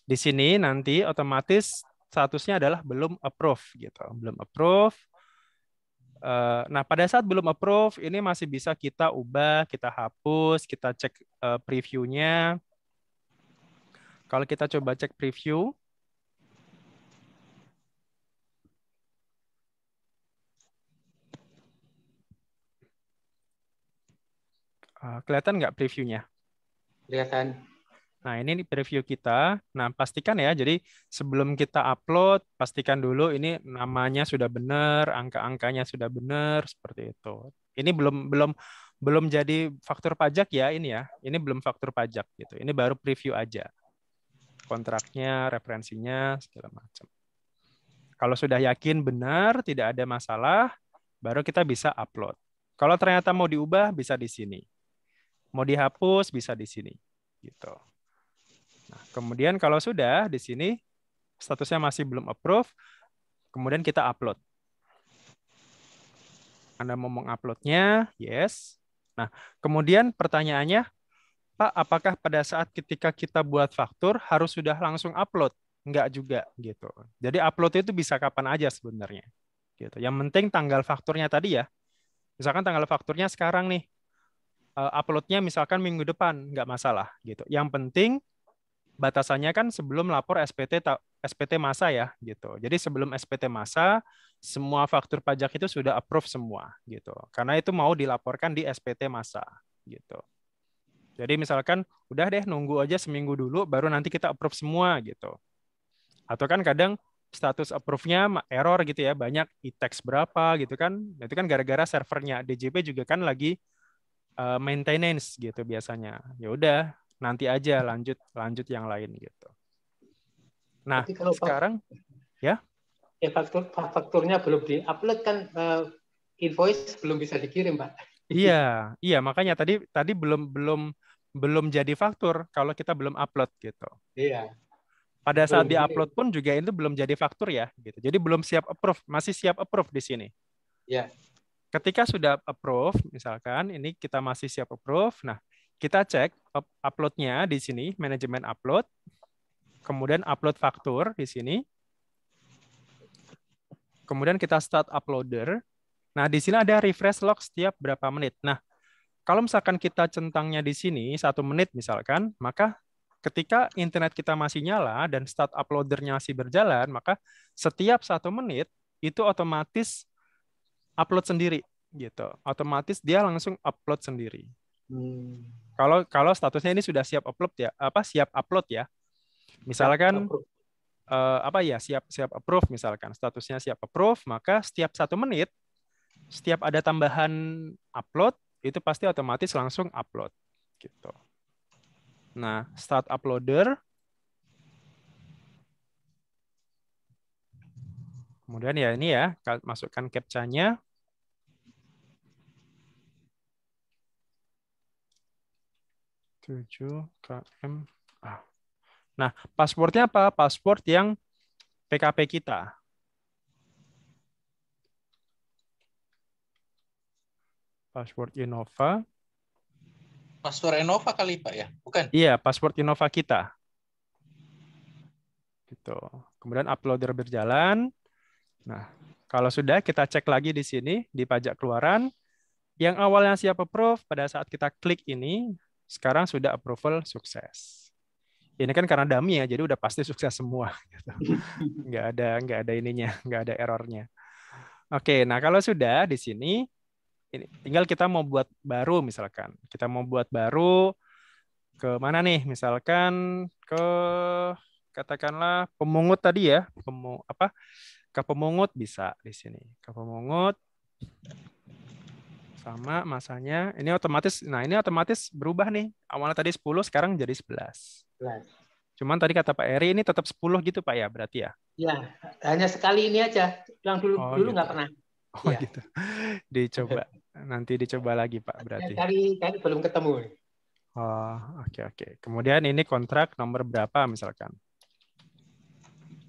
di sini nanti otomatis statusnya adalah belum approve gitu, belum approve. Nah, pada saat belum approve ini masih bisa kita ubah, kita hapus, kita cek previewnya. Kalau kita coba cek preview, kelihatan nggak previewnya? Kelihatan. Nah, ini preview kita. Nah, pastikan ya, jadi sebelum kita upload, pastikan dulu ini namanya sudah benar, angka-angkanya sudah benar, seperti itu. Ini belum jadi faktur pajak ya, ini ya. Ini belum faktur pajak gitu. Ini baru preview aja. Kontraknya, referensinya, segala macam. Kalau sudah yakin benar, tidak ada masalah, baru kita bisa upload. Kalau ternyata mau diubah, bisa di sini. Mau dihapus, bisa di sini. Gitu. Nah, kemudian kalau sudah di sini statusnya masih belum approve, kemudian kita upload. Anda mau menguploadnya, yes. Nah, kemudian pertanyaannya, Pak, apakah pada saat ketika kita buat faktur harus sudah langsung upload? Enggak juga gitu. Jadi upload itu bisa kapan aja sebenarnya. Gitu. Yang penting tanggal fakturnya tadi ya. Misalkan tanggal fakturnya sekarang nih, uploadnya misalkan minggu depan, nggak masalah gitu. Yang penting batasannya kan sebelum lapor SPT masa ya gitu. Jadi sebelum SPT masa semua faktur pajak itu sudah approve semua gitu. Karena itu mau dilaporkan di SPT masa gitu. Jadi misalkan udah deh nunggu aja seminggu dulu baru nanti kita approve semua gitu. Atau kan kadang status approve-nya error gitu ya, banyak e-tax berapa gitu kan. Itu kan gara-gara servernya DJP juga kan lagi maintenance gitu biasanya. Ya udah, nanti aja lanjut yang lain gitu. Nah, Tapi kalau sekarang ya fakturnya belum di-upload kan, invoice belum bisa dikirim, Pak. iya makanya tadi belum jadi faktur kalau kita belum upload gitu. Iya. Pada saat Belum di-upload pun juga itu belum jadi faktur ya gitu. Jadi belum siap approve, masih siap approve di sini. Ya. Ketika sudah approve, misalkan ini kita masih siap approve, nah kita cek upload-nya di sini, manajemen upload, kemudian upload faktur di sini, kemudian kita start uploader. Nah, di sini ada refresh log setiap berapa menit. Nah, kalau misalkan kita centangnya di sini 1 menit misalkan, maka ketika internet kita masih nyala dan start uploadernya masih berjalan, maka setiap 1 menit itu otomatis upload sendiri gitu. Otomatis dia langsung upload sendiri. Kalau statusnya ini sudah siap upload ya, siap upload ya. Misalkan siap approve misalkan statusnya siap approve, maka setiap 1 menit setiap ada tambahan upload itu pasti otomatis langsung upload gitu. Nah, start uploader. Kemudian ya ini ya, masukkan captcha-nya. km. Nah, password-nya apa? Password yang PKP kita. Password Innova. Password Innova kali Pak ya? Bukan? Iya, password Innova kita. Gitu. Kemudian uploader berjalan. Nah, kalau sudah kita cek lagi di sini di pajak keluaran, yang awalnya siap approve pada saat kita klik ini, sekarang sudah approval sukses. Ini kan karena dummy ya, jadi udah pasti sukses semua. Gitu. Nggak ada ininya, nggak ada errornya. Oke, nah kalau sudah di sini, ini tinggal kita mau buat baru misalkan. Kita mau buat baru ke mana nih? Misalkan ke katakanlah pemungut tadi ya, ke pemungut bisa di sini. Ke pemungut sama masanya. Ini otomatis berubah nih. Awalnya tadi 10, sekarang jadi 11. Cuman tadi kata Pak Eri ini tetap 10 gitu Pak ya, berarti ya? Ya, hanya sekali ini aja. Yang dulu gitu. nggak pernah. Oh ya. Gitu. Dicoba. Nanti dicoba lagi Pak berarti. Cari belum ketemu. Oh, oke. Kemudian ini kontrak nomor berapa misalkan?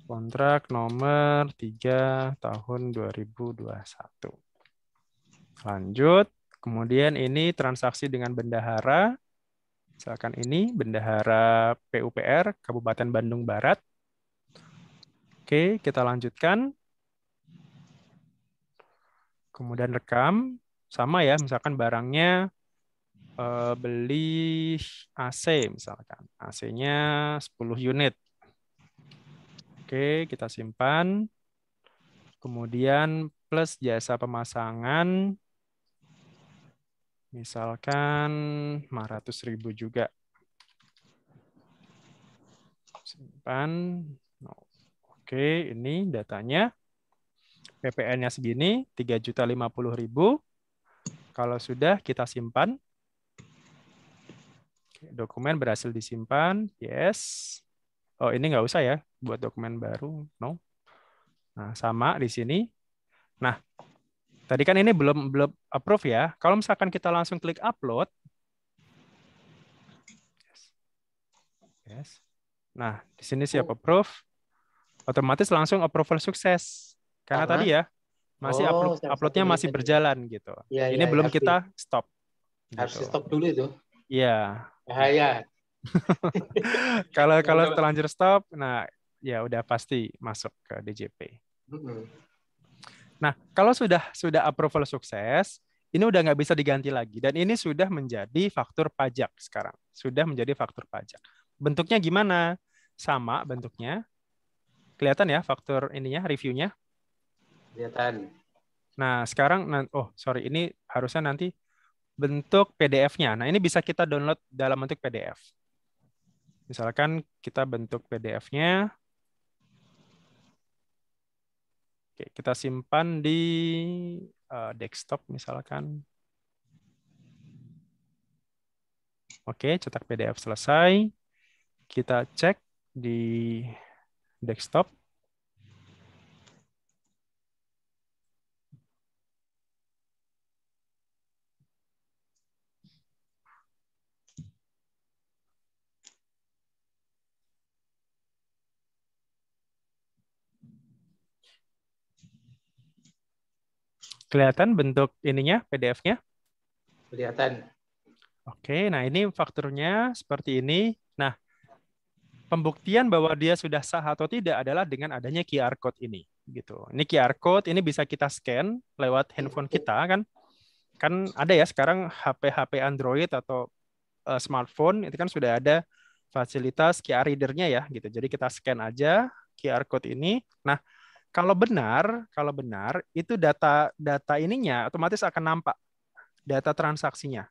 Kontrak nomor 3 tahun 2021. Lanjut. Kemudian ini transaksi dengan bendahara. Misalkan ini bendahara PUPR Kabupaten Bandung Barat. Oke, kita lanjutkan. Kemudian rekam. Sama ya, misalkan barangnya beli AC misalkan. AC-nya 10 unit. Oke, kita simpan. Kemudian plus jasa pemasangan. Misalkan 500.000 juga. Simpan. Oke, ini datanya. PPN-nya segini, 3.050.000. Kalau sudah, kita simpan. Dokumen berhasil disimpan. Yes. Oh, ini nggak usah ya buat dokumen baru. No. Nah, sama di sini. Nah, tadi kan ini belum approve ya. Kalau misalkan kita langsung klik upload. Yes. Nah, di sini siap approve. Otomatis langsung approval sukses. Karena tadi ya, masih uploadnya masih berjalan gitu. Ya, ini belum kita stop. Harus gitu. stop dulu itu. Iya. Bahaya. Kalau terlanjur stop, nah ya udah pasti masuk ke DJP. Nah, kalau sudah approval sukses, ini udah nggak bisa diganti lagi. Dan ini sudah menjadi faktur pajak sekarang. Sudah menjadi faktur pajak. Bentuknya gimana? Sama bentuknya. Kelihatan ya faktur ininya, reviewnya? Kelihatan. Nah, sekarang, sorry, ini harusnya nanti bentuk PDF-nya. Nah, ini bisa kita download dalam bentuk PDF. Misalkan kita bentuk PDF-nya. Oke, kita simpan di desktop misalkan. Oke, cetak PDF selesai. Kita cek di desktop. Kelihatan bentuk ininya, PDF-nya? Kelihatan. Oke, nah ini fakturnya seperti ini. Nah, pembuktian bahwa dia sudah sah atau tidak adalah dengan adanya QR code ini, gitu. Ini QR code ini bisa kita scan lewat handphone kita kan? Kan ada ya sekarang HP Android atau smartphone itu kan sudah ada fasilitas QR reader-nya ya, gitu. Jadi kita scan aja QR code ini. Nah, kalau benar itu data ininya otomatis akan nampak data transaksinya.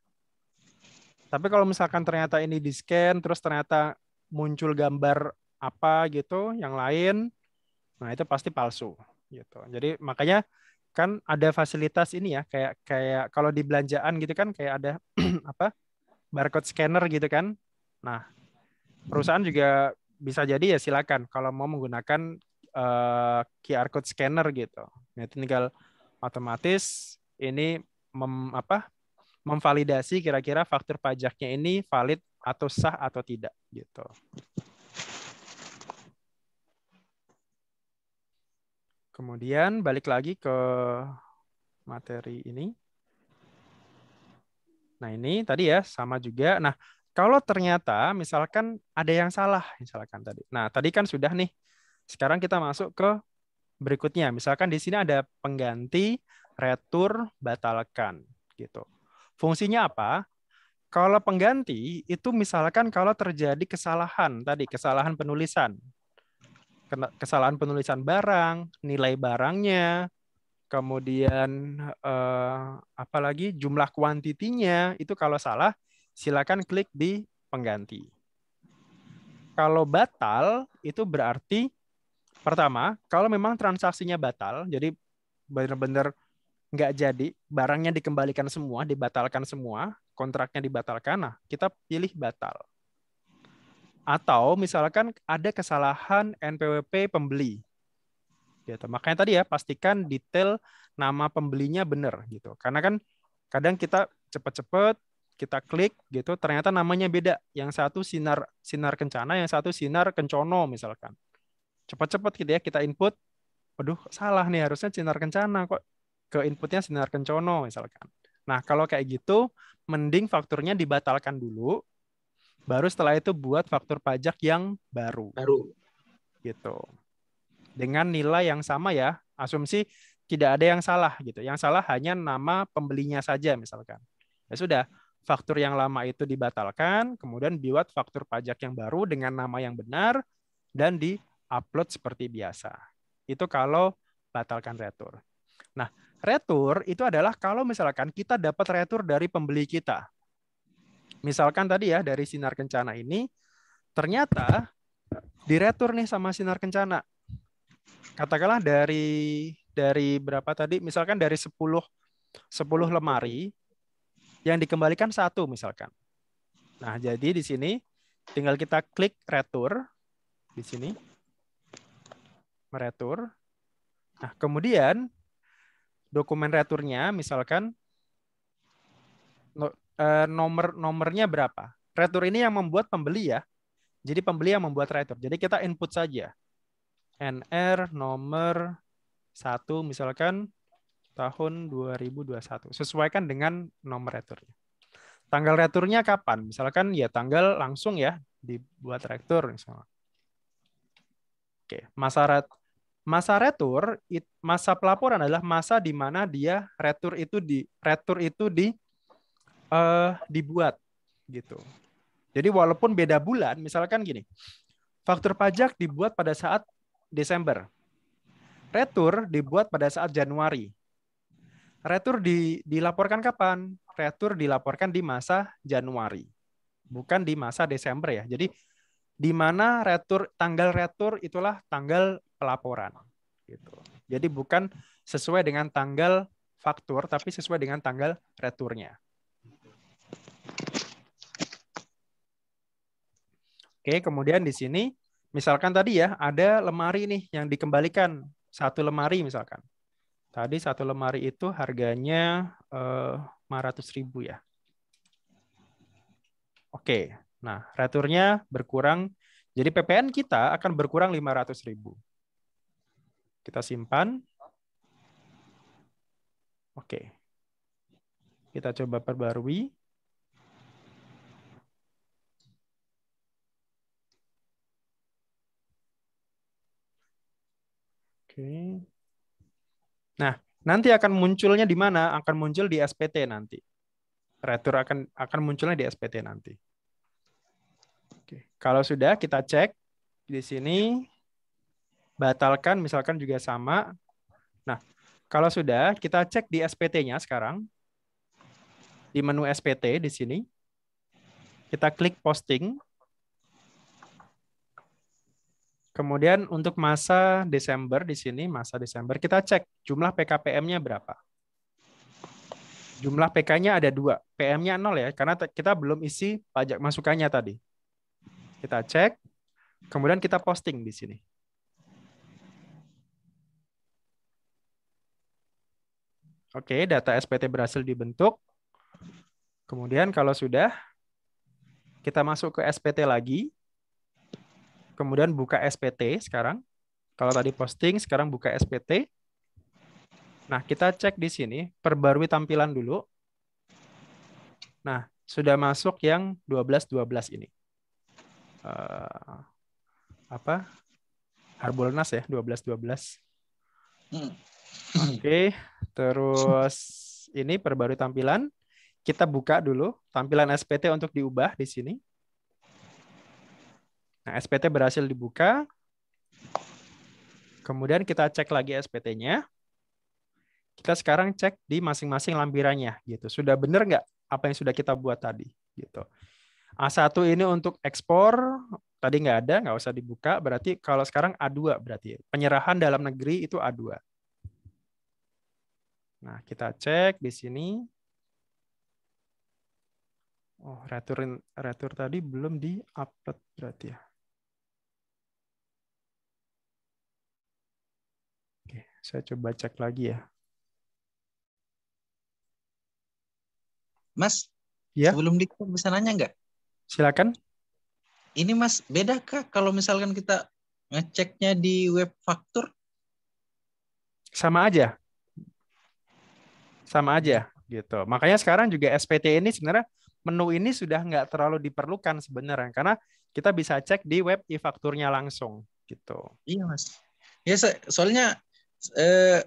Tapi kalau misalkan ternyata ini di-scan terus ternyata muncul gambar apa gitu yang lain, nah itu pasti palsu gitu. Jadi makanya kan ada fasilitas ini ya, kayak kalau di belanjaan gitu kan kayak ada apa? Barcode scanner gitu kan. Nah, perusahaan juga bisa jadi ya silakan kalau mau menggunakan QR code scanner gitu. Nah, itu tinggal otomatis ini memvalidasi kira-kira faktur pajaknya ini valid atau sah atau tidak gitu. Kemudian balik lagi ke materi ini. Nah, ini tadi ya sama juga. Nah, kalau ternyata misalkan ada yang salah misalkan tadi. Nah, tadi kan sudah nih. Sekarang kita masuk ke berikutnya. Misalkan di sini ada pengganti, retur, batalkan gitu. Fungsinya apa? Kalau pengganti itu misalkan kalau terjadi kesalahan tadi, kesalahan penulisan. Kesalahan penulisan barang, nilai barangnya, kemudian apalagi jumlah kuantitinya, itu kalau salah silakan klik di pengganti. Kalau batal itu berarti pertama, kalau memang transaksinya batal, jadi benar-benar nggak jadi, barangnya dikembalikan semua, dibatalkan semua, kontraknya dibatalkan, nah kita pilih batal. Atau misalkan ada kesalahan NPWP pembeli. Gitu. Makanya tadi ya, pastikan detail nama pembelinya benar gitu. Karena kan kadang kita cepet-cepet kita klik gitu, ternyata namanya beda. Yang satu sinar kencana, yang satu sinar kencono misalkan. Cepat-cepat gitu ya kita input, waduh salah nih, harusnya sinar kencana kok ke inputnya sinar kencono misalkan. Nah kalau kayak gitu mending fakturnya dibatalkan dulu, baru setelah itu buat faktur pajak yang baru gitu dengan nilai yang sama ya, asumsi tidak ada yang salah gitu, yang salah hanya nama pembelinya saja misalkan. Ya sudah, faktur yang lama itu dibatalkan, kemudian buat faktur pajak yang baru dengan nama yang benar dan di-upload seperti biasa. Itu kalau batalkan retur. Nah, retur itu adalah kalau misalkan kita dapat retur dari pembeli kita. Misalkan tadi ya, dari Sinar Kencana ini, ternyata diretur nih sama Sinar Kencana. Katakanlah dari berapa tadi? Misalkan dari 10 lemari, yang dikembalikan 1 misalkan. Nah, jadi di sini tinggal kita klik retur di sini. Meretur. Nah, kemudian dokumen returnya misalkan nomornya berapa. Retur ini yang membuat pembeli ya. Jadi pembeli yang membuat retur. Jadi kita input saja. NR nomor 1 misalkan tahun 2021. Sesuaikan dengan nomor returnya. Tanggal returnya kapan? Misalkan ya tanggal langsung ya dibuat retur misalnya. Oke, masa retur, masa pelaporan adalah masa di mana dia retur itu dibuat gitu. Jadi walaupun beda bulan, misalkan gini, faktur pajak dibuat pada saat Desember. Retur dibuat pada saat Januari. Retur dilaporkan kapan? Retur dilaporkan di masa Januari, bukan di masa Desember ya. Jadi di mana tanggal retur itulah tanggal pelaporan. Gitu. Jadi bukan sesuai dengan tanggal faktur, tapi sesuai dengan tanggal returnya. Oke, kemudian di sini, misalkan tadi ya, ada lemari nih yang dikembalikan. Satu lemari misalkan. Tadi satu lemari itu harganya 500.000 ya. Oke, nah returnya berkurang. Jadi PPN kita akan berkurang 500.000. Kita simpan. Oke. Kita coba perbarui. Oke. Nah, nanti akan munculnya di mana? Akan muncul di SPT nanti. Retur akan munculnya di SPT nanti. Oke. Kalau sudah kita cek di sini, batalkan misalkan juga sama. Nah, kalau sudah kita cek di SPT-nya sekarang, di menu SPT di sini, kita klik posting. Kemudian untuk masa Desember di sini, masa Desember, kita cek jumlah PKPM-nya berapa. Jumlah PK-nya ada 2, PM-nya 0 ya, karena kita belum isi pajak masukannya tadi. Kita cek, kemudian kita posting di sini. Oke, data SPT berhasil dibentuk. Kemudian kalau sudah, kita masuk ke SPT lagi. Kemudian buka SPT sekarang. Kalau tadi posting, sekarang buka SPT. Nah, kita cek di sini, perbarui tampilan dulu. Nah, sudah masuk yang 12-12 ini. Harbolnas ya, 12-12. Oke, terus ini perbarui tampilan. Kita buka dulu tampilan SPT untuk diubah di sini. Nah, SPT berhasil dibuka. Kemudian kita cek lagi SPT-nya. Kita sekarang cek di masing-masing lampirannya. Gitu. Sudah benar nggak apa yang sudah kita buat tadi? Gitu. A1 ini untuk ekspor, tadi nggak ada, nggak usah dibuka. Berarti kalau sekarang A2 berarti. Penyerahan dalam negeri itu A2. Nah, kita cek di sini. Oh, retur tadi belum di-upload berarti ya. Oke, saya coba cek lagi ya. Mas, ya? Sebelum bisa nanya nggak? Silakan. Ini Mas, bedakah kalau misalkan kita ngeceknya di web faktur? Sama aja. Sama aja gitu. Makanya sekarang juga SPT ini sebenarnya menu ini sudah nggak terlalu diperlukan sebenarnya karena kita bisa cek di web e-fakturnya langsung gitu. Iya Mas. Ya soalnya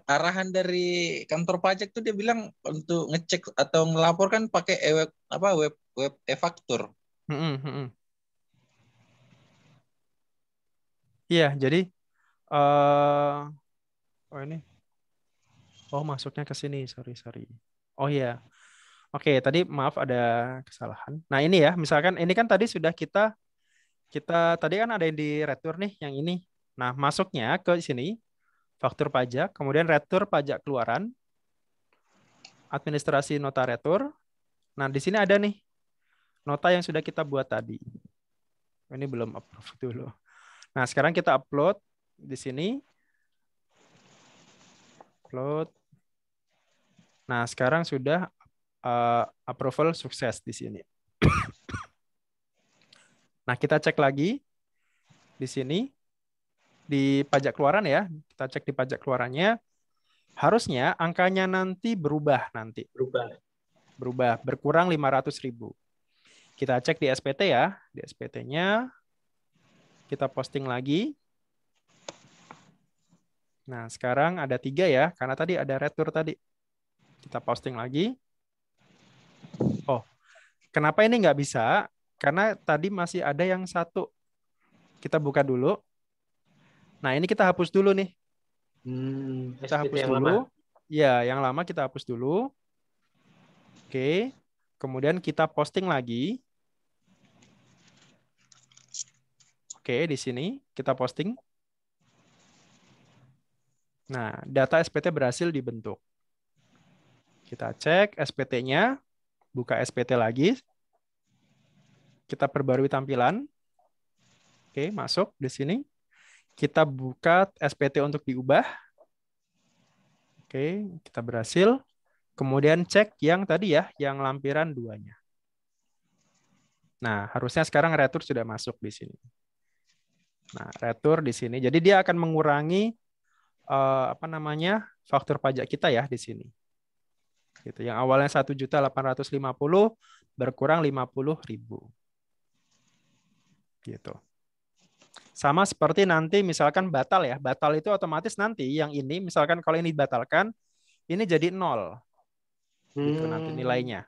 arahan dari kantor pajak tuh dia bilang untuk ngecek atau melaporkan pakai web e-faktur. Iya, jadi ini. Oh, masuknya ke sini. Sorry. Oh iya. Oke, tadi maaf ada kesalahan. Nah, ini ya, misalkan ini kan tadi sudah kita tadi kan ada yang di retur nih, yang ini. Nah, masuknya ke sini, faktur pajak, kemudian retur pajak keluaran, administrasi nota retur. Nah, di sini ada nih, nota yang sudah kita buat tadi. Ini belum approve dulu. Nah, sekarang kita upload di sini. Upload. Nah, sekarang sudah approval sukses di sini. Nah, kita cek lagi di sini di pajak keluaran ya. Kita cek di pajak keluarannya. Harusnya angkanya nanti berubah nanti. Berubah, berkurang 500.000. Kita cek di SPT ya. Di SPT-nya kita posting lagi. Nah, sekarang ada 3 ya, karena tadi ada retur tadi. Kita posting lagi. Oh, kenapa ini nggak bisa? Karena tadi masih ada yang 1. Kita buka dulu. Nah, ini kita hapus dulu nih. Kita SPT hapus yang dulu. lama. Ya, yang lama kita hapus dulu. Oke. Kemudian kita posting lagi. Oke, di sini kita posting. Nah, data SPT berhasil dibentuk. Kita cek SPT-nya, buka SPT lagi. Kita perbarui tampilan. Oke, masuk di sini. Kita buka SPT untuk diubah. Oke, kita berhasil. Kemudian cek yang tadi ya, yang lampiran 2-nya. Nah, harusnya sekarang retur sudah masuk di sini. Nah, retur di sini. Jadi dia akan mengurangi faktur pajak kita ya di sini. Gitu. Yang awalnya 1.850.000 berkurang 50.000. Gitu. Sama seperti nanti misalkan batal ya. Batal itu otomatis nanti yang ini misalkan kalau ini dibatalkan ini jadi 0. Gitu nanti nilainya.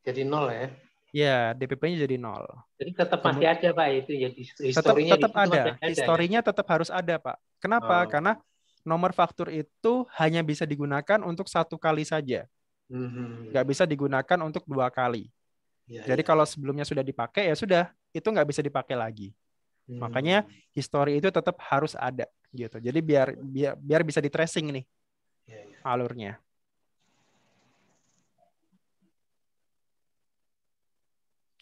Jadi 0 ya. Ya, DPP-nya jadi 0. Jadi tetap masih ada Pak itu ya historinya tetap ada. Historinya tetap harus ada, Pak. Kenapa? Karena nomor faktur itu hanya bisa digunakan untuk 1 kali saja. Nggak bisa digunakan untuk 2 kali. Jadi kalau sebelumnya sudah dipakai ya sudah, itu nggak bisa dipakai lagi. Makanya histori itu tetap harus ada gitu. Jadi biar bisa di tracing nih alurnya.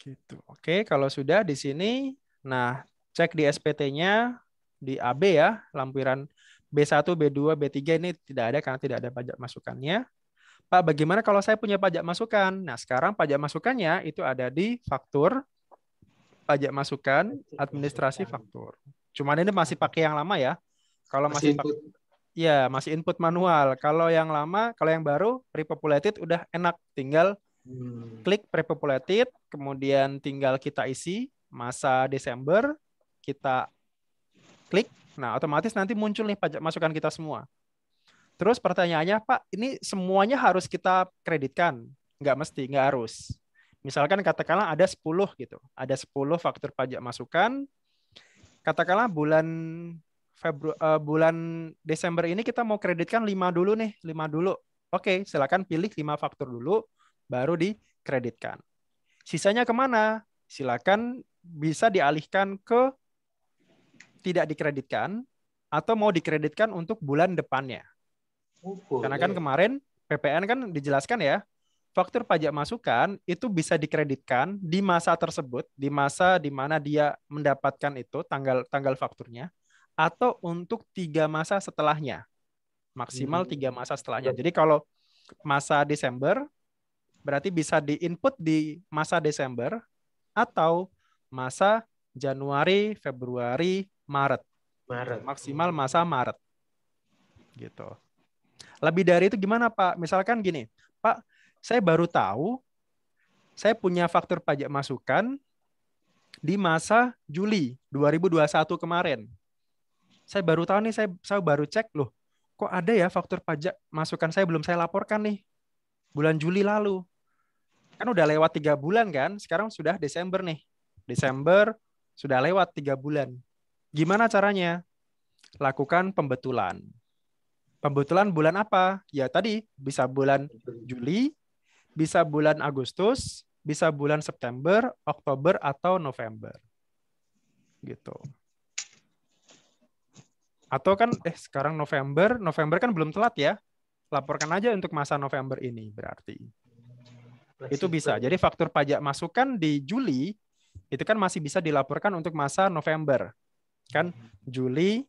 Gitu. Oke, kalau sudah di sini, nah cek di SPT-nya di AB ya, lampiran B1, B2, B3 ini tidak ada karena tidak ada pajak masukannya. Pak, bagaimana kalau saya punya pajak masukan? Nah, sekarang pajak masukannya itu ada di faktur, pajak masukan, administrasi faktur. Cuman ini masih pakai yang lama ya. Kalau masih pakai, ya masih input manual. Kalau yang lama, kalau yang baru repopulated udah enak, tinggal klik prepopulated, kemudian tinggal kita isi masa Desember, kita klik, nah otomatis nanti muncul nih pajak masukan kita semua. Terus pertanyaannya, Pak, ini semuanya harus kita kreditkan? Nggak mesti, nggak harus. Misalkan katakanlah ada 10 gitu, ada 10 faktur pajak masukan, katakanlah bulan Desember ini kita mau kreditkan 5 dulu nih, 5 dulu. Oke, silakan pilih 5 faktur dulu, baru dikreditkan. Sisanya kemana? Silakan bisa dialihkan ke tidak dikreditkan atau mau dikreditkan untuk bulan depannya. Karena kan kemarin PPN kan dijelaskan ya, faktur pajak masukan itu bisa dikreditkan di masa tersebut, di masa di mana dia mendapatkan itu tanggal fakturnya, atau untuk 3 masa setelahnya. Maksimal 3 masa setelahnya. Jadi kalau masa Desember berarti bisa di-input di masa Desember atau masa Januari, Februari, Maret. Maksimal masa Maret. Gitu. Lebih dari itu gimana, Pak? Misalkan gini, Pak, saya baru tahu saya punya faktur pajak masukan di masa Juli 2021 kemarin. Saya baru tahu nih, saya baru cek loh, kok ada ya faktur pajak masukan saya belum saya laporkan nih bulan Juli lalu. Kan udah lewat 3 bulan kan, sekarang sudah Desember nih. Desember sudah lewat 3 bulan. Gimana caranya? Lakukan pembetulan. Pembetulan bulan apa? Ya tadi, bisa bulan Juli, bisa bulan Agustus, bisa bulan September, Oktober, atau November. Gitu. Atau kan, sekarang November kan belum telat ya. Laporkan aja untuk masa November ini berarti. Itu bisa. Jadi faktur pajak masukan di Juli itu kan masih bisa dilaporkan untuk masa November. Kan Juli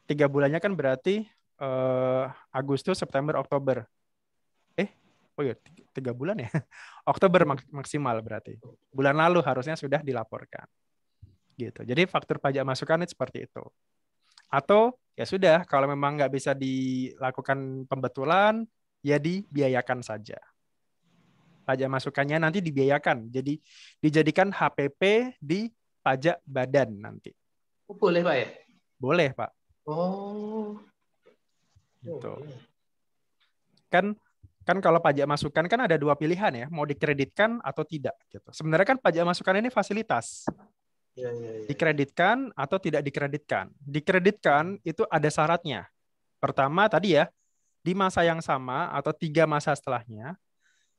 3 bulannya kan berarti Agustus, September, Oktober. Oh iya 3 bulan ya. Oktober maksimal berarti. Bulan lalu harusnya sudah dilaporkan. Gitu. Jadi faktur pajak masukan itu seperti itu. Atau ya sudah kalau memang nggak bisa dilakukan pembetulan ya dibiayakan saja. Pajak masukannya nanti dibiayakan. Jadi dijadikan HPP di pajak badan nanti. Boleh, Pak ya? Boleh, Pak. Oh. Gitu. Kan kalau pajak masukan kan ada 2 pilihan ya, mau dikreditkan atau tidak gitu. Sebenarnya kan pajak masukan ini fasilitas. Dikreditkan atau tidak dikreditkan. Dikreditkan itu ada syaratnya. Pertama tadi ya, di masa yang sama atau 3 masa setelahnya.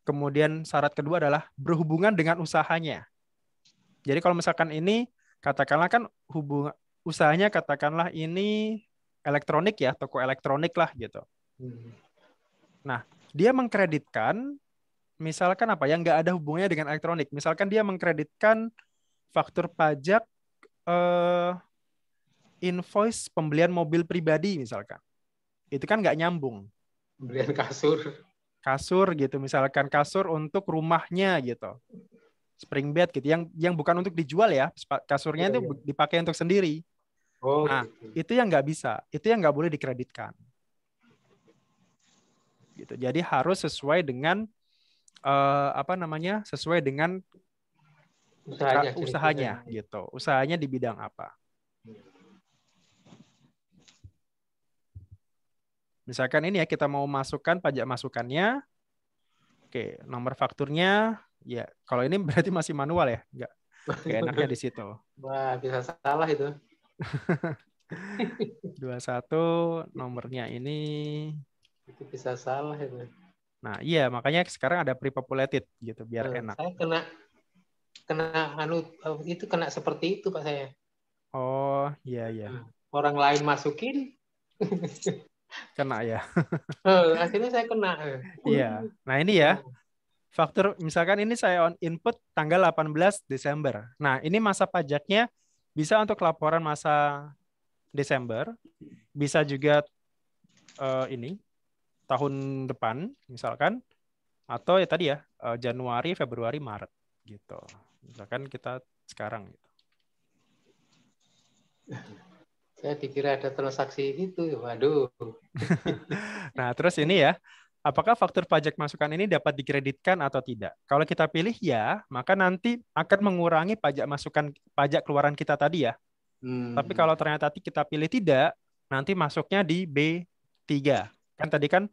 Kemudian syarat kedua adalah berhubungan dengan usahanya. Jadi kalau misalkan ini, katakanlah kan usahanya katakanlah ini elektronik ya, toko elektronik lah gitu. Nah, dia mengkreditkan, misalkan apa yang nggak ada hubungannya dengan elektronik. Misalkan dia mengkreditkan faktur pajak invoice pembelian mobil pribadi misalkan. Itu kan nggak nyambung. Pembelian kasur gitu, misalkan kasur untuk rumahnya gitu. Spring bed gitu, yang bukan untuk dijual ya, kasurnya itu dipakai untuk sendiri. Nah, itu yang nggak bisa, itu yang nggak boleh dikreditkan. Gitu. Jadi harus sesuai dengan sesuai dengan usahanya gitu. Usahanya di bidang apa? Misalkan ini ya, kita mau masukkan pajak masukannya. Oke, nomor fakturnya ya, kalau ini berarti masih manual ya, nggak enaknya di situ. Wah, bisa salah itu. 21 nomornya ini. Itu bisa salah itu. Nah, iya, makanya sekarang ada pre-populated gitu biar enak. Saya kena seperti itu Pak saya. Oh, iya. Orang lain masukin kena ya. Akhirnya saya kena. Iya. Nah, ini ya. Faktur misalkan ini saya on input tanggal 18 Desember. Nah, ini masa pajaknya bisa untuk laporan masa Desember, bisa juga ini tahun depan misalkan, atau ya tadi ya Januari, Februari, Maret gitu. Misalkan kita sekarang gitu. Saya dikira ada transaksi gitu, waduh. Nah, terus ini ya, apakah faktur pajak masukan ini dapat dikreditkan atau tidak? Kalau kita pilih ya, maka nanti akan mengurangi pajak masukan, pajak keluaran kita tadi ya. Tapi kalau ternyata kita pilih tidak, nanti masuknya di B3. Kan tadi kan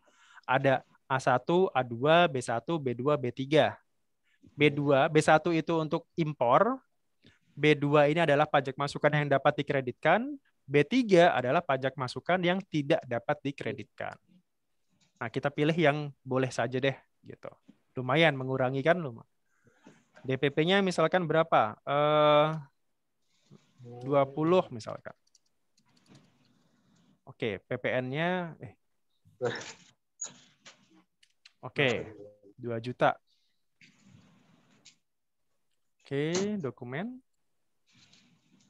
ada A1, A2, B1, B2, B3. B1 itu untuk impor, B2 ini adalah pajak masukan yang dapat dikreditkan, B3 adalah pajak masukan yang tidak dapat dikreditkan. Nah, kita pilih yang boleh saja deh gitu. Lumayan mengurangi kan lumayan. DPP-nya misalkan berapa? 20 misalkan. Oke, PPN-nya Oke, 2 juta. Oke, dokumen.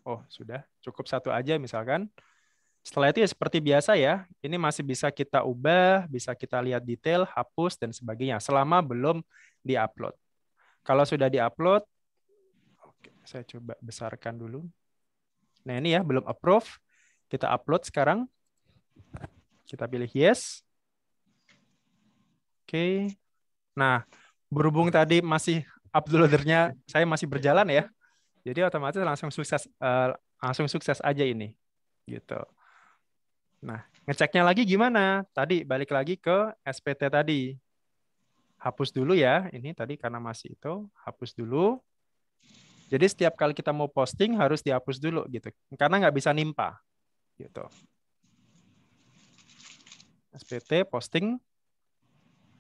Oh, sudah. Cukup satu aja misalkan. Setelah itu ya seperti biasa ya. Ini masih bisa kita ubah, bisa kita lihat detail, hapus, dan sebagainya. Selama belum di-upload. Kalau sudah di-upload, oke, saya coba besarkan dulu. Nah, ini ya, belum approve. Kita upload sekarang. Kita pilih yes. Oke. Nah, berhubung tadi masih uploadernya saya masih berjalan ya. Jadi otomatis langsung sukses aja ini. Gitu. Nah, ngeceknya lagi gimana? Tadi balik lagi ke SPT tadi. Hapus dulu ya. Ini tadi karena masih itu, hapus dulu. Jadi setiap kali kita mau posting harus dihapus dulu gitu. Karena nggak bisa nimpa. Gitu. SPT posting.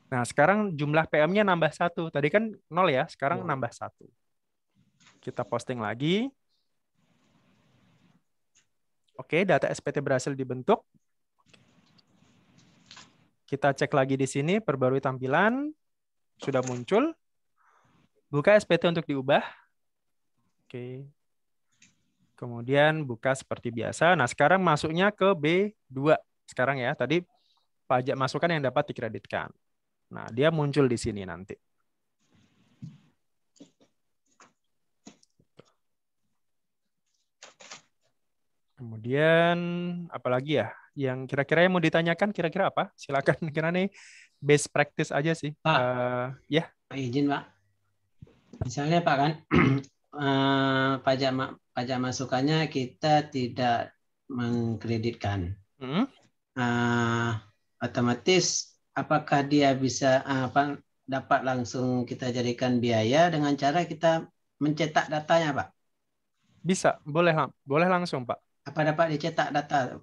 Nah, sekarang jumlah PM-nya nambah 1. Tadi kan 0 ya, sekarang nambah 1. Kita posting lagi. Oke, data SPT berhasil dibentuk. Kita cek lagi di sini, perbarui tampilan. Sudah muncul. Buka SPT untuk diubah. Oke. Kemudian buka seperti biasa. Nah, sekarang masuknya ke B2. Sekarang ya, tadi pajak masukan yang dapat dikreditkan. Nah, dia muncul di sini nanti. Kemudian apalagi ya? Yang kira-kira yang mau ditanyakan kira-kira apa? Silakan, kira nih best practice aja sih. Pak, ya. Izin Pak. Misalnya Pak kan pajak masukannya kita tidak mengkreditkan. Otomatis apakah dia bisa dapat langsung kita jadikan biaya dengan cara kita mencetak datanya Pak? Bisa, boleh langsung Pak. Apa dapat dicetak data?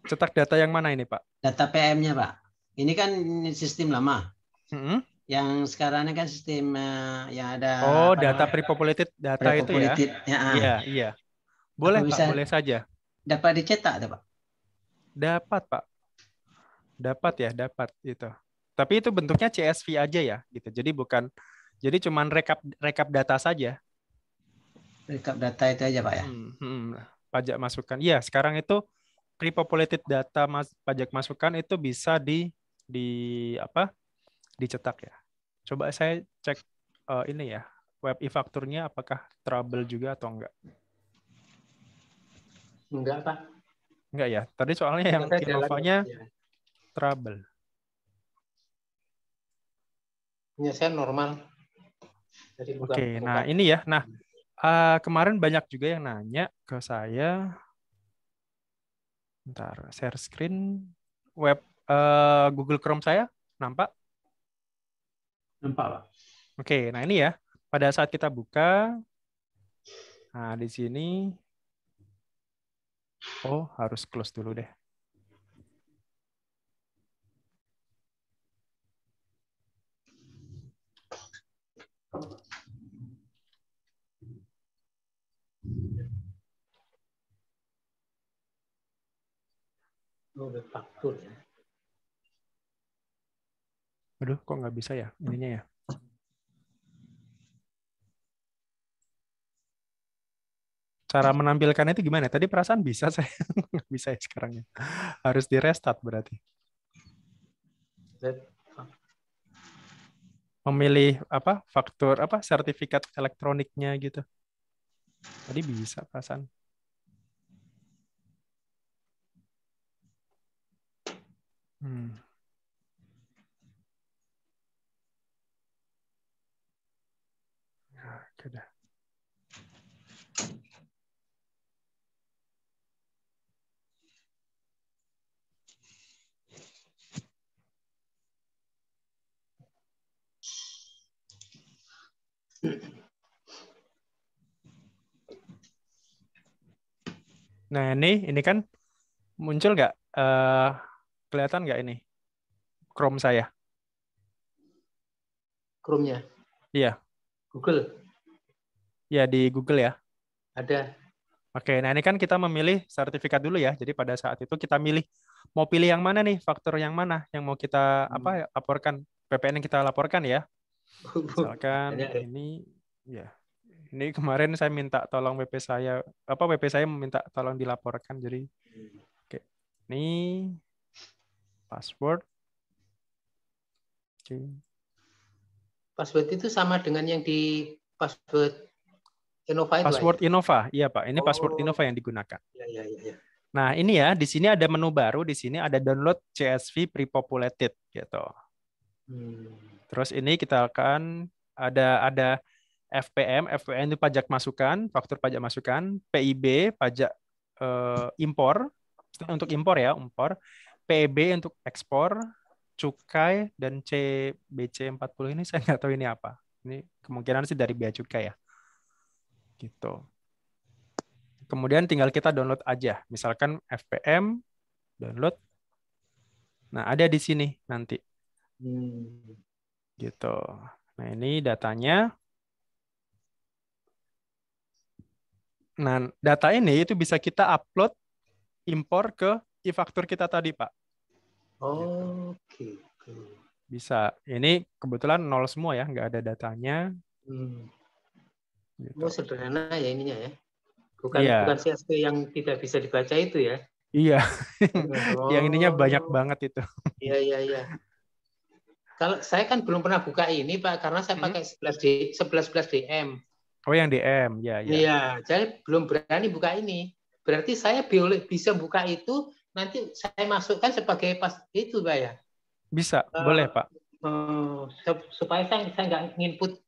Cetak data yang mana ini, Pak? Data PM-nya, Pak. Ini kan sistem lama. Hmm? Yang sekarang ini kan sistem yang ada Oh, apa data namanya? pre-populated data itu ya? Pre-populated. Ya, Iya, iya. Boleh, apa Pak, bisa boleh saja. dapat dicetak, Pak? Dapat, Pak. Dapat ya, dapat itu. Tapi itu bentuknya CSV aja ya, gitu. Jadi cuman rekap data saja. Rekap data itu aja, Pak ya. Pajak masukan. Iya, sekarang itu pre-populated data pajak masukan itu bisa di apa? Dicetak ya. Coba saya cek ini ya, web e-fakturnya apakah trouble juga atau enggak. Enggak, Pak. Enggak ya. Tadi soalnya yang Saya jalan, Innovanya ya. trouble. Punya saya normal. Jadi bukan Oke, nah ini ya. Nah, kemarin banyak juga yang nanya ke saya. Bentar, share screen web Google Chrome saya nampak? Nampak, Pak. Oke, nah ini ya. Pada saat kita buka, nah di sini, oh harus close dulu deh. web faktur ya. Aduh, kok nggak bisa ya ininya ya? Cara menampilkannya itu gimana? Tadi perasaan bisa, saya nggak bisa ya sekarang ya. Harus di restart berarti. Memilih apa faktur apa sertifikat elektroniknya gitu. Tadi bisa perasaan. Oke dah. Nah ini kan muncul nggak? Kelihatan nggak ini Chrome saya? Chrome-nya? Iya. Google? Ya di Google ya. Ada. Oke, nah ini kan kita memilih sertifikat dulu ya. Jadi pada saat itu kita milih mau pilih yang mana nih, faktor yang mana yang mau kita laporkan, PPN yang kita laporkan ya. Misalkan ini ya. Ini kemarin saya minta tolong WP saya, WP saya meminta tolong dilaporkan. Jadi oke. Ini password. Oke. Password itu sama dengan yang di password Innova itu. Password ya? Innova, iya Pak. Ini password Innova yang digunakan. Ya. Nah ini ya, di sini ada menu baru. Di sini ada download CSV pre-populated gitu. Terus ini kita akan ada FPM itu pajak masukan, faktur pajak masukan, PIB pajak impor untuk impor ya, impor, PEB untuk ekspor, cukai dan CBC 40 ini saya nggak tahu ini apa. Ini kemungkinan sih dari bea cukai ya. Gitu. Kemudian tinggal kita download aja. Misalkan FPM download. Nah, ada di sini nanti. Gitu. Nah, ini datanya. Nah, data ini itu bisa kita upload impor ke e-faktur kita tadi, Pak. Oke. Bisa. Ini kebetulan nol semua ya, nggak ada datanya. Gitu. Sederhana ya ininya ya. Iya. Bukan CSV yang tidak bisa dibaca itu ya. Iya. Yang ininya banyak banget itu. Iya. Kalau saya kan belum pernah buka ini, Pak, karena saya pakai 11 DM. Oh, yang DM, ya. Iya, saya belum berani buka ini. Berarti saya bisa buka itu, nanti saya masukkan sebagai pas itu, Pak ya? Bisa, boleh, Pak. Supaya saya nggak nginput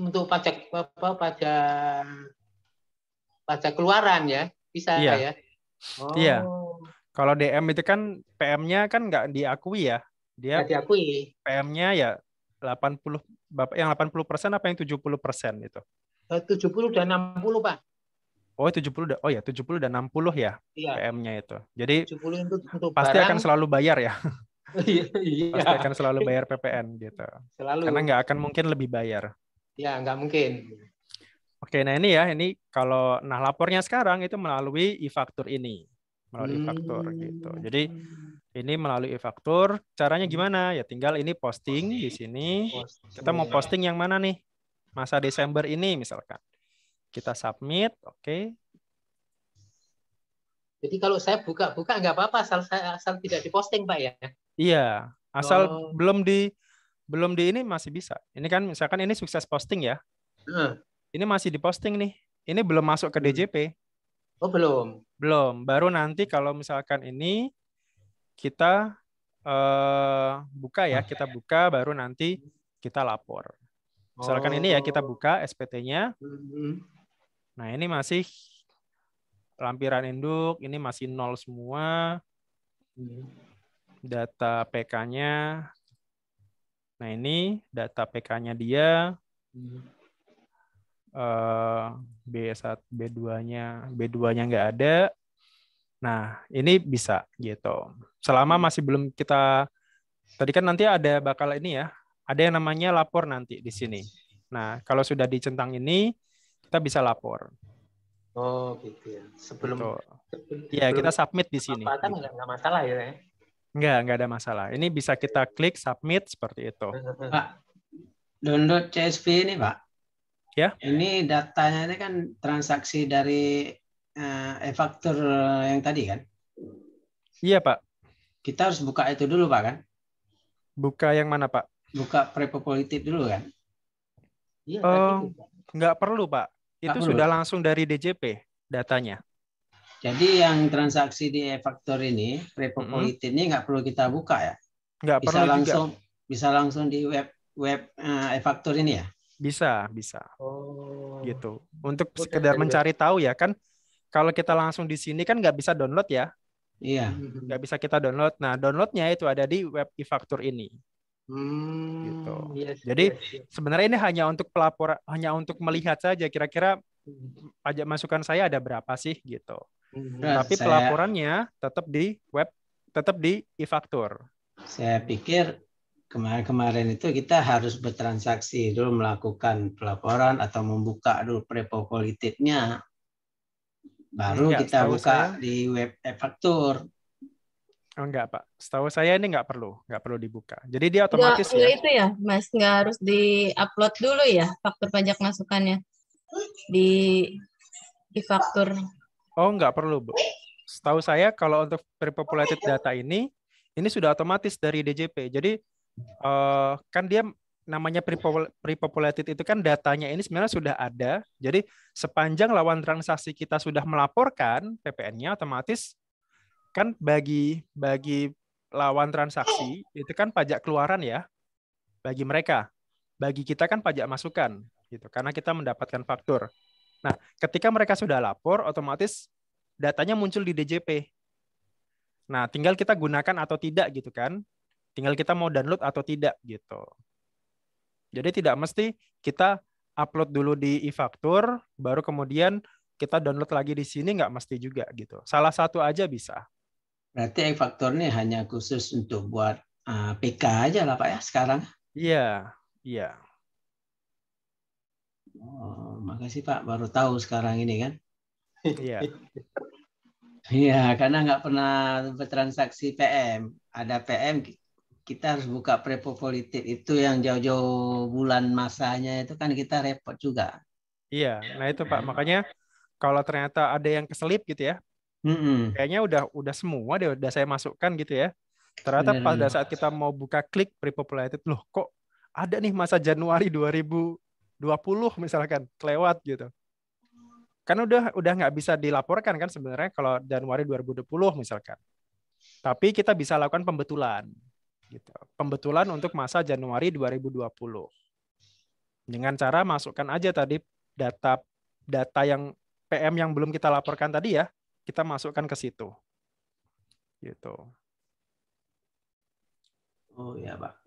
untuk pajak keluaran ya, bisa ya? Iya. Kalau DM itu kan PM-nya kan nggak diakui ya. Dia diakui. PM-nya ya 80, Bapak yang 80% apa yang 70% itu? 70 dan 60, Pak. Oh, 70 oh ya, 70 dan 60 ya Iya, PM-nya itu. Jadi 70 untuk pasti barang. akan selalu bayar ya. Iya, Pasti akan selalu bayar PPN gitu. selalu. Karena nggak akan mungkin lebih bayar. Ya, nggak mungkin. Oke, nah ini ya, ini kalau lapornya sekarang itu melalui e-faktur ini. Melalui e-faktur gitu. Jadi ini melalui e-faktur, caranya gimana? Ya tinggal ini posting di sini. Kita mau posting yang mana nih? Masa Desember ini misalkan. Kita submit, oke. Jadi kalau saya buka-buka nggak apa-apa, asal tidak diposting, Pak ya. Iya, asal Oh. belum di ini masih bisa. Ini kan misalkan ini sukses posting ya. Ini masih diposting nih. Ini belum masuk ke DJP. Oh, belum. Belum. Baru nanti kalau misalkan ini kita buka ya, kita buka baru nanti kita lapor. Misalkan ini ya kita buka SPT-nya. Nah, ini masih lampiran induk, ini masih 0 semua. Data PK-nya. Nah, ini data PK-nya dia. B1, B2-nya nggak ada. Nah, ini bisa gitu. Selama masih belum kita, tadi kan nanti ada bakal ini ya, ada yang namanya lapor nanti di sini. Nah, kalau sudah dicentang ini, kita bisa lapor. Oh, gitu ya. Sebelum ya kita submit di sini. Gitu. Nggak masalah ya? Nggak ada masalah. Ini bisa kita klik submit seperti itu. Pak, download CSV ini, Pak. Ya. Ini datanya ini kan transaksi dari e-faktur yang tadi kan? Iya, Pak. Kita harus buka itu dulu, Pak, kan? Buka yang mana, Pak? Buka Prepopolitik dulu kan? Iya, nggak perlu, Pak. Itu sudah langsung dari DJP datanya. Jadi yang transaksi di e-faktur ini, Prepopolitik ini nggak perlu kita buka ya? Nggak perlu juga. Bisa langsung di web e-faktur ini ya? Bisa. Gitu. Untuk sekedar mencari tahu ya kan, kalau kita langsung di sini kan nggak bisa download ya. Iya. Nggak bisa kita download. Nah, downloadnya itu ada di web e-faktur ini. Gitu. Jadi sebenarnya ini hanya untuk pelaporan, hanya untuk melihat saja kira-kira pajak masukan saya ada berapa sih gitu. Tapi pelaporannya tetap di web, tetap di e-faktur. Saya pikir kemarin itu kita harus bertransaksi dulu, melakukan pelaporan atau membuka dulu Prepopolitiknya, baru kita buka di web e-faktur. Oh, enggak, Pak. Setahu saya ini nggak perlu dibuka. Jadi dia otomatis ya. Itu ya, Mas, nggak harus di-upload dulu ya faktur pajak masukannya di e-faktur. Oh, nggak perlu, Bu. Setahu saya kalau untuk pre-populated data ini sudah otomatis dari DJP. Jadi kan dia namanya pre-populated itu kan datanya ini sebenarnya sudah ada. Jadi sepanjang lawan transaksi kita sudah melaporkan PPN-nya, otomatis kan bagi lawan transaksi itu kan pajak keluaran ya bagi mereka. Bagi kita kan pajak masukan gitu karena kita mendapatkan faktur. Nah, ketika mereka sudah lapor, otomatis datanya muncul di DJP. Nah, tinggal kita gunakan atau tidak gitu kan. Tinggal kita mau download atau tidak gitu. Jadi tidak mesti kita upload dulu di e-faktur, baru kemudian kita download lagi di sini, nggak mesti juga gitu. Salah satu aja bisa. Berarti e-faktur ini hanya khusus untuk buat PK aja lah Pak ya sekarang? Iya. Oh, makasih Pak, baru tahu sekarang ini kan? Iya. Iya, karena nggak pernah bertransaksi PM. Ada PM, kita harus buka Prepopolitik itu yang jauh-jauh bulan masanya itu kan kita repot juga. Iya, nah itu Pak, makanya kalau ternyata ada yang keselip gitu ya, kayaknya udah semua deh udah saya masukkan gitu ya. Ternyata pada saat kita mau buka klik Prepopulated, loh kok ada nih masa Januari 2020 misalkan kelewat gitu. Kan udah nggak bisa dilaporkan kan sebenarnya kalau Januari 2020 misalkan. Tapi kita bisa lakukan pembetulan gitu. Pembetulan untuk masa Januari 2020. Dengan cara masukkan aja tadi data yang PM yang belum kita laporkan tadi ya, kita masukkan ke situ. Gitu. Oh ya Pak.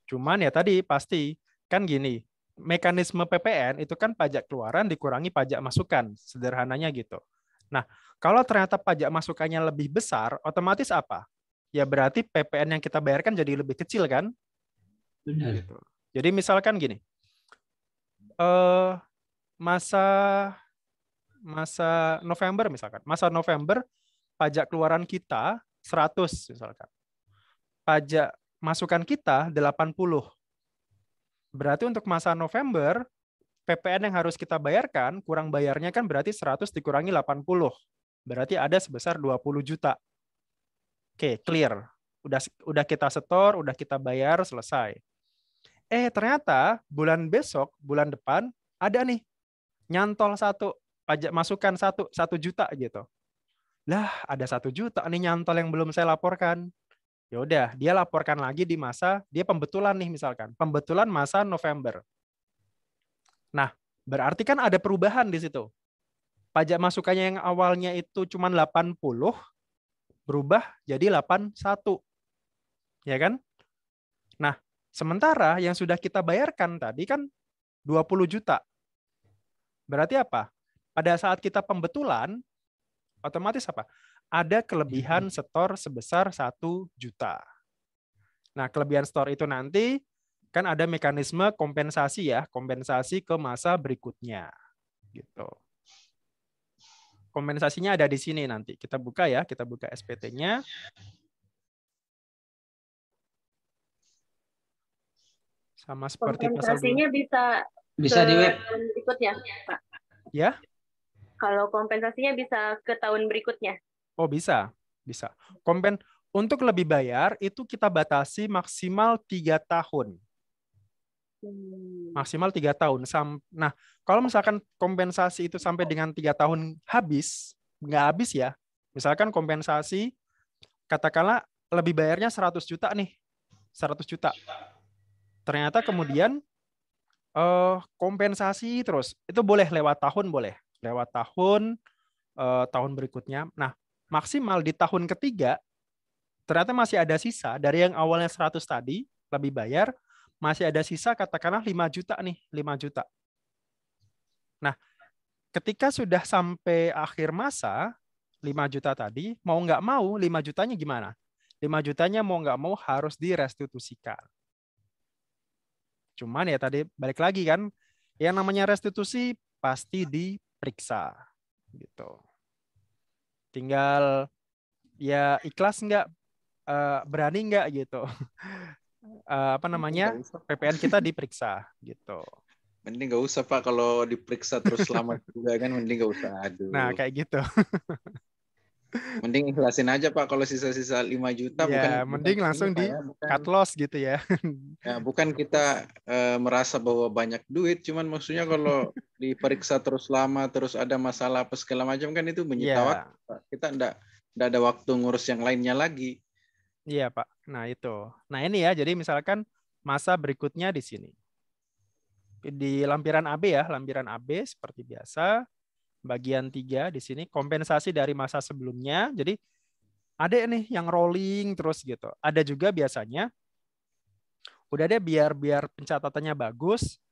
Cuman ya tadi pasti kan gini, mekanisme PPN itu kan pajak keluaran dikurangi pajak masukan, sederhananya gitu. Nah, kalau ternyata pajak masukannya lebih besar, otomatis apa? Ya berarti PPN yang kita bayarkan jadi lebih kecil kan? Benar. Gitu. Jadi misalkan gini, masa November misalkan, masa November pajak keluaran kita 100 misalkan. Pajak masukan kita 80. Berarti untuk masa November, PPN yang harus kita bayarkan, kurang bayarnya kan berarti 100 dikurangi 80. Berarti ada sebesar 20 juta. Oke, clear. Udah kita setor, udah kita bayar, selesai. Ternyata bulan besok, bulan depan, ada nih, nyantol satu, pajak masukan 1 juta gitu. Lah, ada 1 juta nih nyantol yang belum saya laporkan. Ya udah, dia laporkan lagi di masa, dia pembetulan nih misalkan. Pembetulan masa November. Nah, berarti kan ada perubahan di situ. Pajak masukannya yang awalnya itu cuma 80, berubah jadi 81. Ya kan? Nah, sementara yang sudah kita bayarkan tadi kan 20 juta. Berarti apa? Pada saat kita pembetulan, otomatis apa? Ada kelebihan setor sebesar 1 juta. Nah, kelebihan setor itu nanti kan ada mekanisme kompensasi ya, kompensasi ke masa berikutnya. Gitu. Kompensasinya ada di sini nanti. Kita buka ya, kita buka SPT-nya. Sama seperti pasal kompensasinya bisa di web tahun berikutnya, Pak. Ya? Kalau kompensasinya bisa ke tahun berikutnya. Oh, bisa. Bisa. Untuk lebih bayar itu kita batasi maksimal 3 tahun. Maksimal 3 tahun. Nah, kalau misalkan kompensasi itu sampai dengan 3 tahun habis, nggak habis ya. Misalkan kompensasi, katakanlah lebih bayarnya 100 juta nih. 100 juta. Ternyata kemudian kompensasi terus. Itu boleh lewat tahun, boleh. Lewat tahun, tahun berikutnya. Nah, maksimal di tahun ketiga, ternyata masih ada sisa. Dari yang awalnya 100 tadi, lebih bayar, masih ada sisa katakanlah 5 juta nih. 5 juta. Nah, ketika sudah sampai akhir masa, 5 juta tadi, mau nggak mau, 5 jutanya gimana? 5 jutanya mau nggak mau harus direstitusikan. Cuman ya tadi balik lagi kan, yang namanya restitusi pasti diperiksa. Gitu. Tinggal ya ikhlas nggak, berani nggak gitu. PPN kita diperiksa gitu. Mending nggak usah Pak, kalau diperiksa terus lama juga kan, mending nggak usah. Aduh. Nah kayak gitu. Mending ikhlasin aja Pak kalau sisa-sisa 5 juta. Ya, mending langsung di cut loss gitu ya. Ya, bukan kita merasa bahwa banyak duit, cuman maksudnya kalau diperiksa terus lama, terus ada masalah apa segala macam kan itu menyita waktu. Pak. Kita enggak ada waktu ngurus yang lainnya lagi. Iya Pak. Nah itu. Nah ini ya, jadi misalkan masa berikutnya di sini. Di lampiran AB ya, lampiran AB seperti biasa. Bagian 3 di sini kompensasi dari masa sebelumnya. Jadi ada nih yang rolling terus gitu. Ada juga biasanya udah deh biar pencatatannya bagus,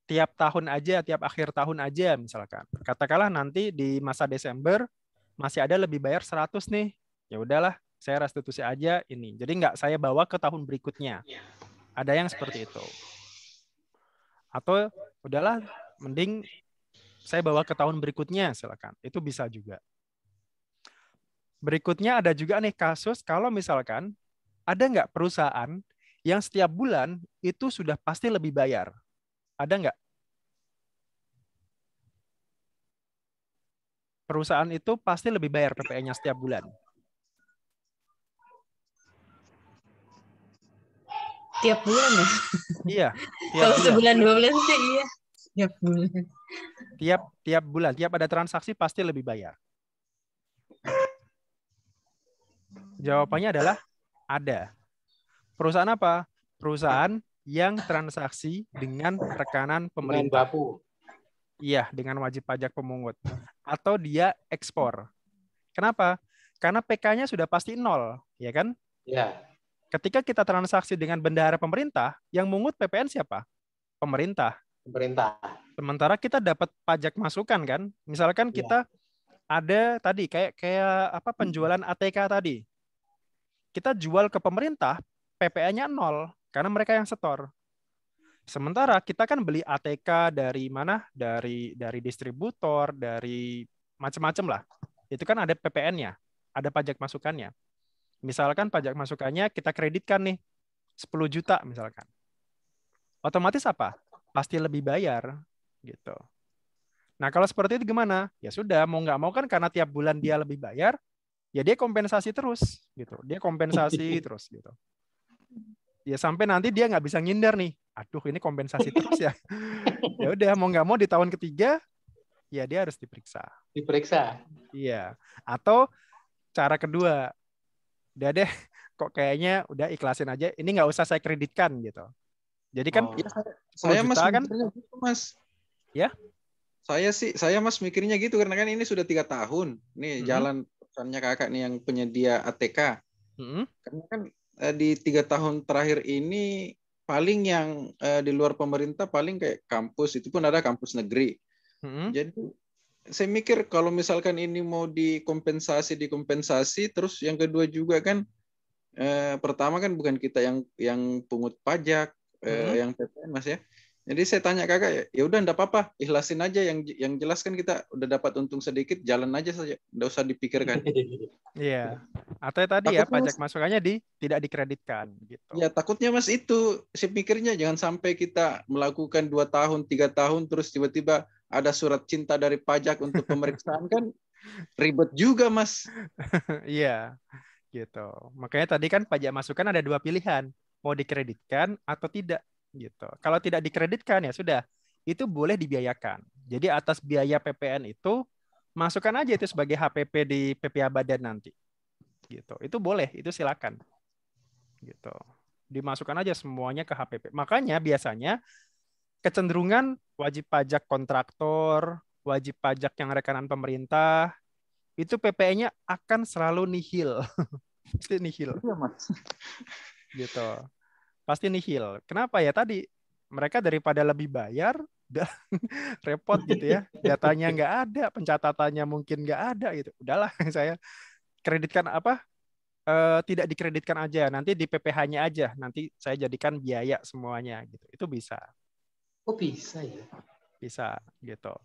tiap tahun aja, tiap akhir tahun aja misalkan. Katakanlah nanti di masa Desember masih ada lebih bayar 100 nih. Ya udahlah, saya restitusi aja ini. Jadi nggak saya bawa ke tahun berikutnya. Ada yang seperti itu. Atau udahlah, mending saya bawa ke tahun berikutnya, silakan. Itu bisa juga. Berikutnya ada juga nih kasus kalau misalkan ada nggak perusahaan yang setiap bulan itu sudah pasti lebih bayar. Ada nggak? Perusahaan itu pasti lebih bayar PPN-nya setiap bulan. Tiap bulan ya? Iya. Kalau sebulan 2 bulan sih iya. Tiap bulan. Tiap bulan, tiap ada transaksi pasti lebih bayar. Jawabannya adalah ada. Perusahaan apa? Perusahaan yang transaksi dengan rekanan pemerintah. Iya, dengan wajib pajak pemungut. Atau dia ekspor. Kenapa? Karena PK-nya sudah pasti 0, ya kan? Ya. Ketika kita transaksi dengan bendahara pemerintah, yang mungut PPN siapa? Pemerintah. Pemerintah. Sementara kita dapat pajak masukan kan. Misalkan kita ada tadi kayak apa penjualan ATK tadi. Kita jual ke pemerintah, PPN-nya 0 karena mereka yang setor. Sementara kita kan beli ATK dari mana? Dari distributor, dari macam-macam lah. Itu kan ada PPN-nya, ada pajak masukannya. Misalkan pajak masukannya kita kreditkan nih 10 juta misalkan. Otomatis apa? Pasti lebih bayar gitu. Nah, kalau seperti itu gimana? Ya sudah, mau nggak mau kan karena tiap bulan dia lebih bayar, ya dia kompensasi terus gitu. Dia kompensasi terus gitu. Ya sampai nanti dia nggak bisa ngindar nih. Aduh, ini kompensasi terus ya. Ya udah, mau nggak mau di tahun ketiga ya dia harus diperiksa. Diperiksa. Iya. Atau cara kedua, udah deh, kok kayaknya udah ikhlasin aja. Ini nggak usah saya kreditkan gitu. Jadi kan Ya, saya Mas juta kan? mikirnya gitu, Mas. Ya. Saya Mas mikirnya gitu karena kan ini sudah 3 tahun. Nih jalan pesannya kakak nih yang penyedia ATK. Karena kan di 3 tahun terakhir ini paling yang di luar pemerintah paling kayak kampus, itu pun ada kampus negeri. Jadi saya mikir kalau misalkan ini mau dikompensasi, terus yang kedua juga kan pertama kan bukan kita yang pungut pajak, yang PPN Mas ya. Jadi saya tanya kakak, ya udah enggak apa-apa, ikhlasin aja, yang jelas kan kita udah dapat untung sedikit, jalan aja saja, enggak usah dipikirkan. Iya. Atau tadi ya pajak masukannya tidak dikreditkan gitu. Ya takutnya Mas itu, saya pikirnya jangan sampai kita melakukan 2 tahun, 3 tahun terus tiba-tiba ada surat cinta dari pajak untuk pemeriksaan kan ribet juga Mas. Iya. Gitu. Makanya tadi kan pajak masukan ada 2 pilihan, mau dikreditkan atau tidak gitu. Kalau tidak dikreditkan ya sudah, itu boleh dibiayakan. Jadi atas biaya PPN itu masukkan aja itu sebagai HPP di PPA Badan nanti. Gitu. Itu boleh, itu silakan. Gitu. Dimasukkan aja semuanya ke HPP. Makanya biasanya kecenderungan wajib pajak kontraktor, wajib pajak yang rekanan pemerintah, itu PPN-nya akan selalu nihil. Pasti nihil. Iya, Mas. Gitu. Pasti nihil. Kenapa ya tadi? Mereka daripada lebih bayar, udah repot gitu ya. Datanya nggak ada, pencatatannya mungkin nggak ada gitu. Udahlah, saya kreditkan apa? Tidak dikreditkan aja. Nanti di PPh-nya aja. Nanti saya jadikan biaya semuanya gitu. Itu bisa. Oh bisa ya? Bisa gitu.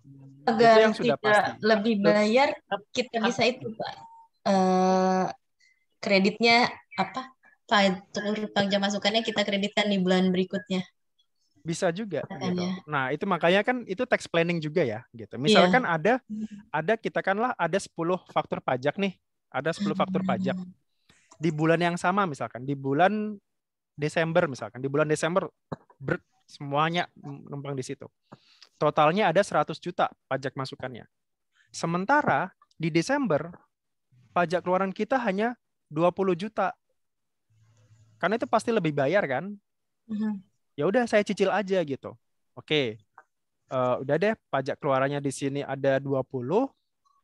Agar itu yang sudah tidak pasti. lebih bayar, kita bisa itu Pak. Kreditnya apa? Pajak masukannya kita kreditkan di bulan berikutnya. Bisa juga gitu. Makanya. Nah, itu makanya kan itu tax planning juga ya gitu. Misalkan ada kita kanlah ada 10 faktur pajak nih. Ada 10 faktur pajak. Di bulan yang sama misalkan, di bulan Desember misalkan, di bulan Desember semuanya numpang di situ. Totalnya ada 100 juta pajak masukannya. Sementara di Desember pajak keluaran kita hanya 20 juta. Karena itu pasti lebih bayar kan? Ya udah saya cicil aja gitu. Oke. Udah deh pajak keluarannya di sini ada 20,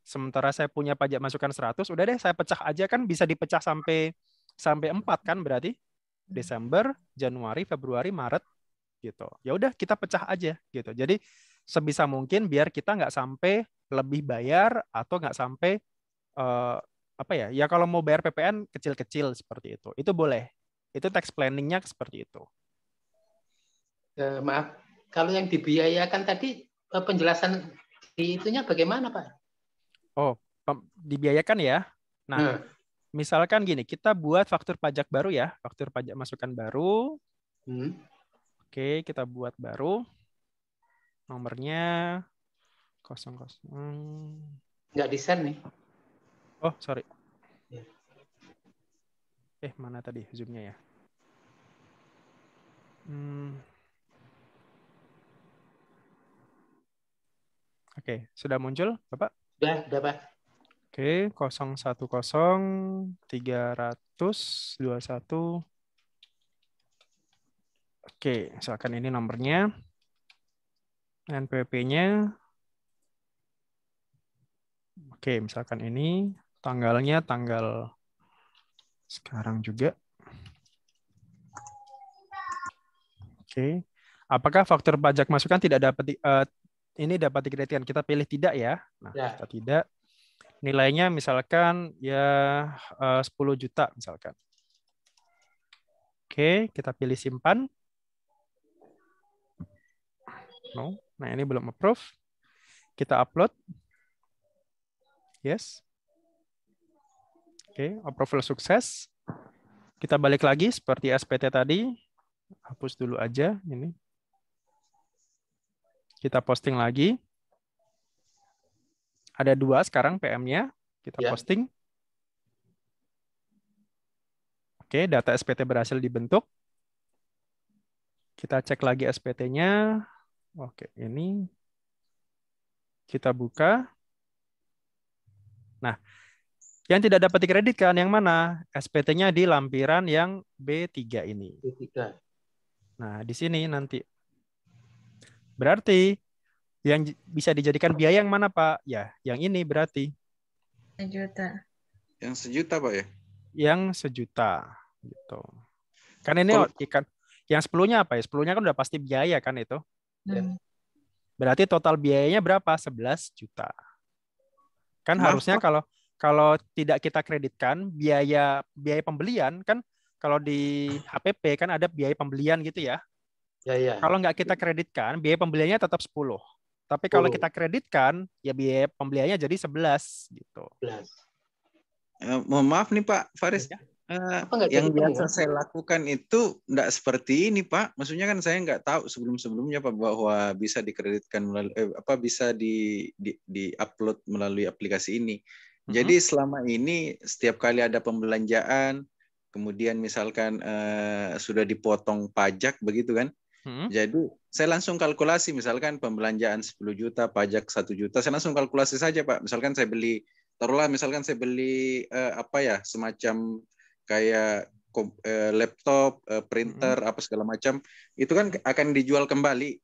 sementara saya punya pajak masukan 100, udah deh saya pecah aja kan bisa dipecah sampai 4 kan berarti. Desember, Januari, Februari, Maret gitu. Ya udah kita pecah aja gitu. Jadi sebisa mungkin biar kita nggak sampai lebih bayar atau nggak sampai apa ya? Ya kalau mau bayar PPN kecil-kecil seperti itu boleh. Itu tax planning-nya seperti itu. Maaf, kalau yang dibiayakan tadi penjelasan di itunya bagaimana Pak? Oh, dibiayakan ya. Nah, misalkan gini, kita buat faktur pajak baru ya, faktur pajak masukan baru. Oke, kita buat baru. Nomornya 00. Nggak di-share nih. Oh, sorry. Mana tadi zoom-nya ya? Oke, sudah muncul, Bapak? Sudah, Pak. Oke, 010 300 21. Oke, misalkan ini nomornya. NPWP-nya. Oke, misalkan ini tanggalnya tanggal sekarang juga. Oke. Apakah faktur pajak masukan tidak dapat ini dapat dikreditkan? Kita pilih tidak ya. Nah, Ya. kita tidak. Nilainya misalkan ya 10 juta misalkan. Oke, kita pilih simpan. No. Nah, ini belum approve. Kita upload. Yes. Oke, approval sukses. Kita balik lagi seperti SPT tadi. Hapus dulu aja ini. Kita posting lagi. Ada 2 sekarang PM-nya. Kita Ya. posting. Oke, data SPT berhasil dibentuk. Kita cek lagi SPT-nya. Oke, ini. Kita buka. Nah, yang tidak dapat dikreditkan yang mana? SPT-nya di lampiran yang B3 ini. B3. Nah, di sini nanti. Berarti yang bisa dijadikan biaya yang mana, Pak? Ya, yang ini berarti. 1 juta. Yang 1 juta, Pak ya? Yang 1 juta. Gitu. Kan ini Kalau- ikan. Yang 10-nya apa ya? 10-nya kan udah pasti biaya kan itu. Hmm. Berarti total biayanya berapa? 11 juta. Kan Maaf, harusnya Pak. kalau tidak kita kreditkan biaya pembelian kan kalau di HPP kan ada biaya pembelian gitu ya. Ya. Kalau nggak kita kreditkan biaya pembeliannya tetap 10. Tapi kalau 10. kita kreditkan ya biaya pembeliannya jadi 11 gitu. 11. Mohon maaf nih Pak Faris. Ya. Apa nggak Yang jadi biasa temuan? saya lakukan itu enggak seperti ini Pak. Maksudnya kan saya nggak tahu sebelum-sebelumnya Pak bahwa bisa dikreditkan melalui bisa di upload melalui aplikasi ini. Jadi selama ini setiap kali ada pembelanjaan, kemudian misalkan sudah dipotong pajak begitu kan. Jadi saya langsung kalkulasi misalkan pembelanjaan 10 juta, pajak 1 juta, saya langsung kalkulasi saja Pak. Misalkan saya beli, taruhlah misalkan saya beli semacam kayak laptop, printer, apa segala macam, itu kan akan dijual kembali.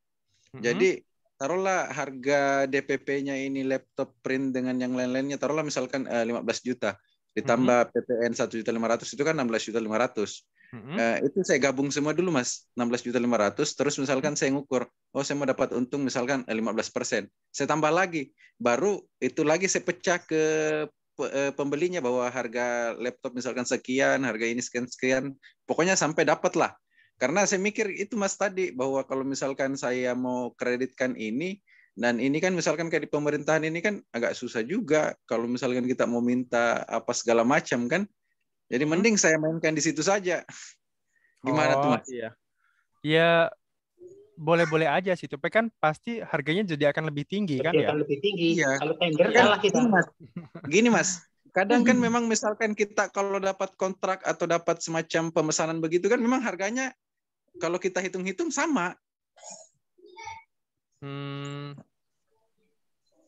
Jadi taruhlah harga DPP-nya ini laptop print dengan yang lain-lainnya, taruhlah misalkan 15 juta, ditambah PPN 1.500.000 itu kan 16.500.000. Itu saya gabung semua dulu Mas, 16.500.000, terus misalkan saya ngukur, saya mau dapat untung misalkan 15%. Saya tambah lagi, baru itu lagi saya pecah ke pembelinya bahwa harga laptop misalkan sekian, harga ini sekian, pokoknya sampai dapat lah. Karena saya mikir itu Mas tadi bahwa kalau misalkan saya mau kreditkan ini, dan ini kan misalkan kayak di pemerintahan ini kan agak susah juga kalau misalkan kita mau minta apa segala macam kan. Jadi mending saya mainkan di situ saja. Gimana tuh Mas? Iya. Ya boleh-boleh aja sih, tapi kan pasti harganya jadi akan lebih tinggi kan ya? Akan lebih tinggi. Iya. Kalau tender Kan kalah kita. Gini Mas, kadang kan memang misalkan kita kalau dapat kontrak atau dapat semacam pemesanan begitu kan memang harganya kalau kita hitung-hitung sama.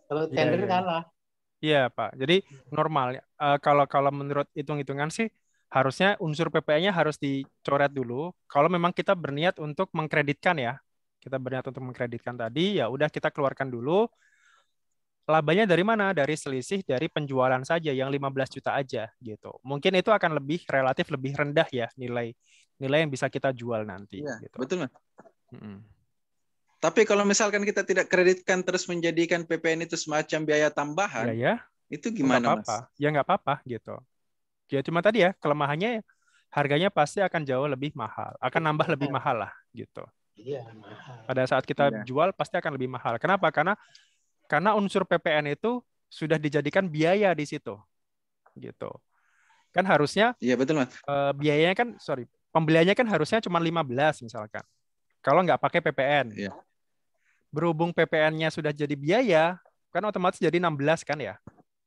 Kalau tender kalah. Iya Pak. Jadi normal. Kalau menurut hitung-hitungan sih harusnya unsur PPN-nya harus dicoret dulu. Kalau memang kita berniat untuk mengkreditkan ya, kita berniat untuk mengkreditkan tadi, ya udah kita keluarkan dulu. Labanya dari mana? Dari selisih dari penjualan saja yang 15 juta aja gitu. Mungkin itu akan relatif lebih rendah ya nilai yang bisa kita jual nanti. Iya, gitu. betul Mas. Tapi kalau misalkan kita tidak kreditkan terus menjadikan PPN itu semacam biaya tambahan, itu gimana Mas? Ya nggak apa-apa gitu. Ya cuma tadi ya kelemahannya harganya pasti akan jauh lebih mahal, akan nambah lebih mahal lah gitu. Iya mahal. Pada saat kita jual pasti akan lebih mahal. Kenapa? Karena unsur PPN itu sudah dijadikan biaya di situ, gitu. Kan harusnya, iya betul Mas. Biayanya kan, pembeliannya kan harusnya cuma 15 misalkan. Kalau nggak pakai PPN. Iya. Berhubung PPN-nya sudah jadi biaya, kan otomatis jadi 16 kan ya?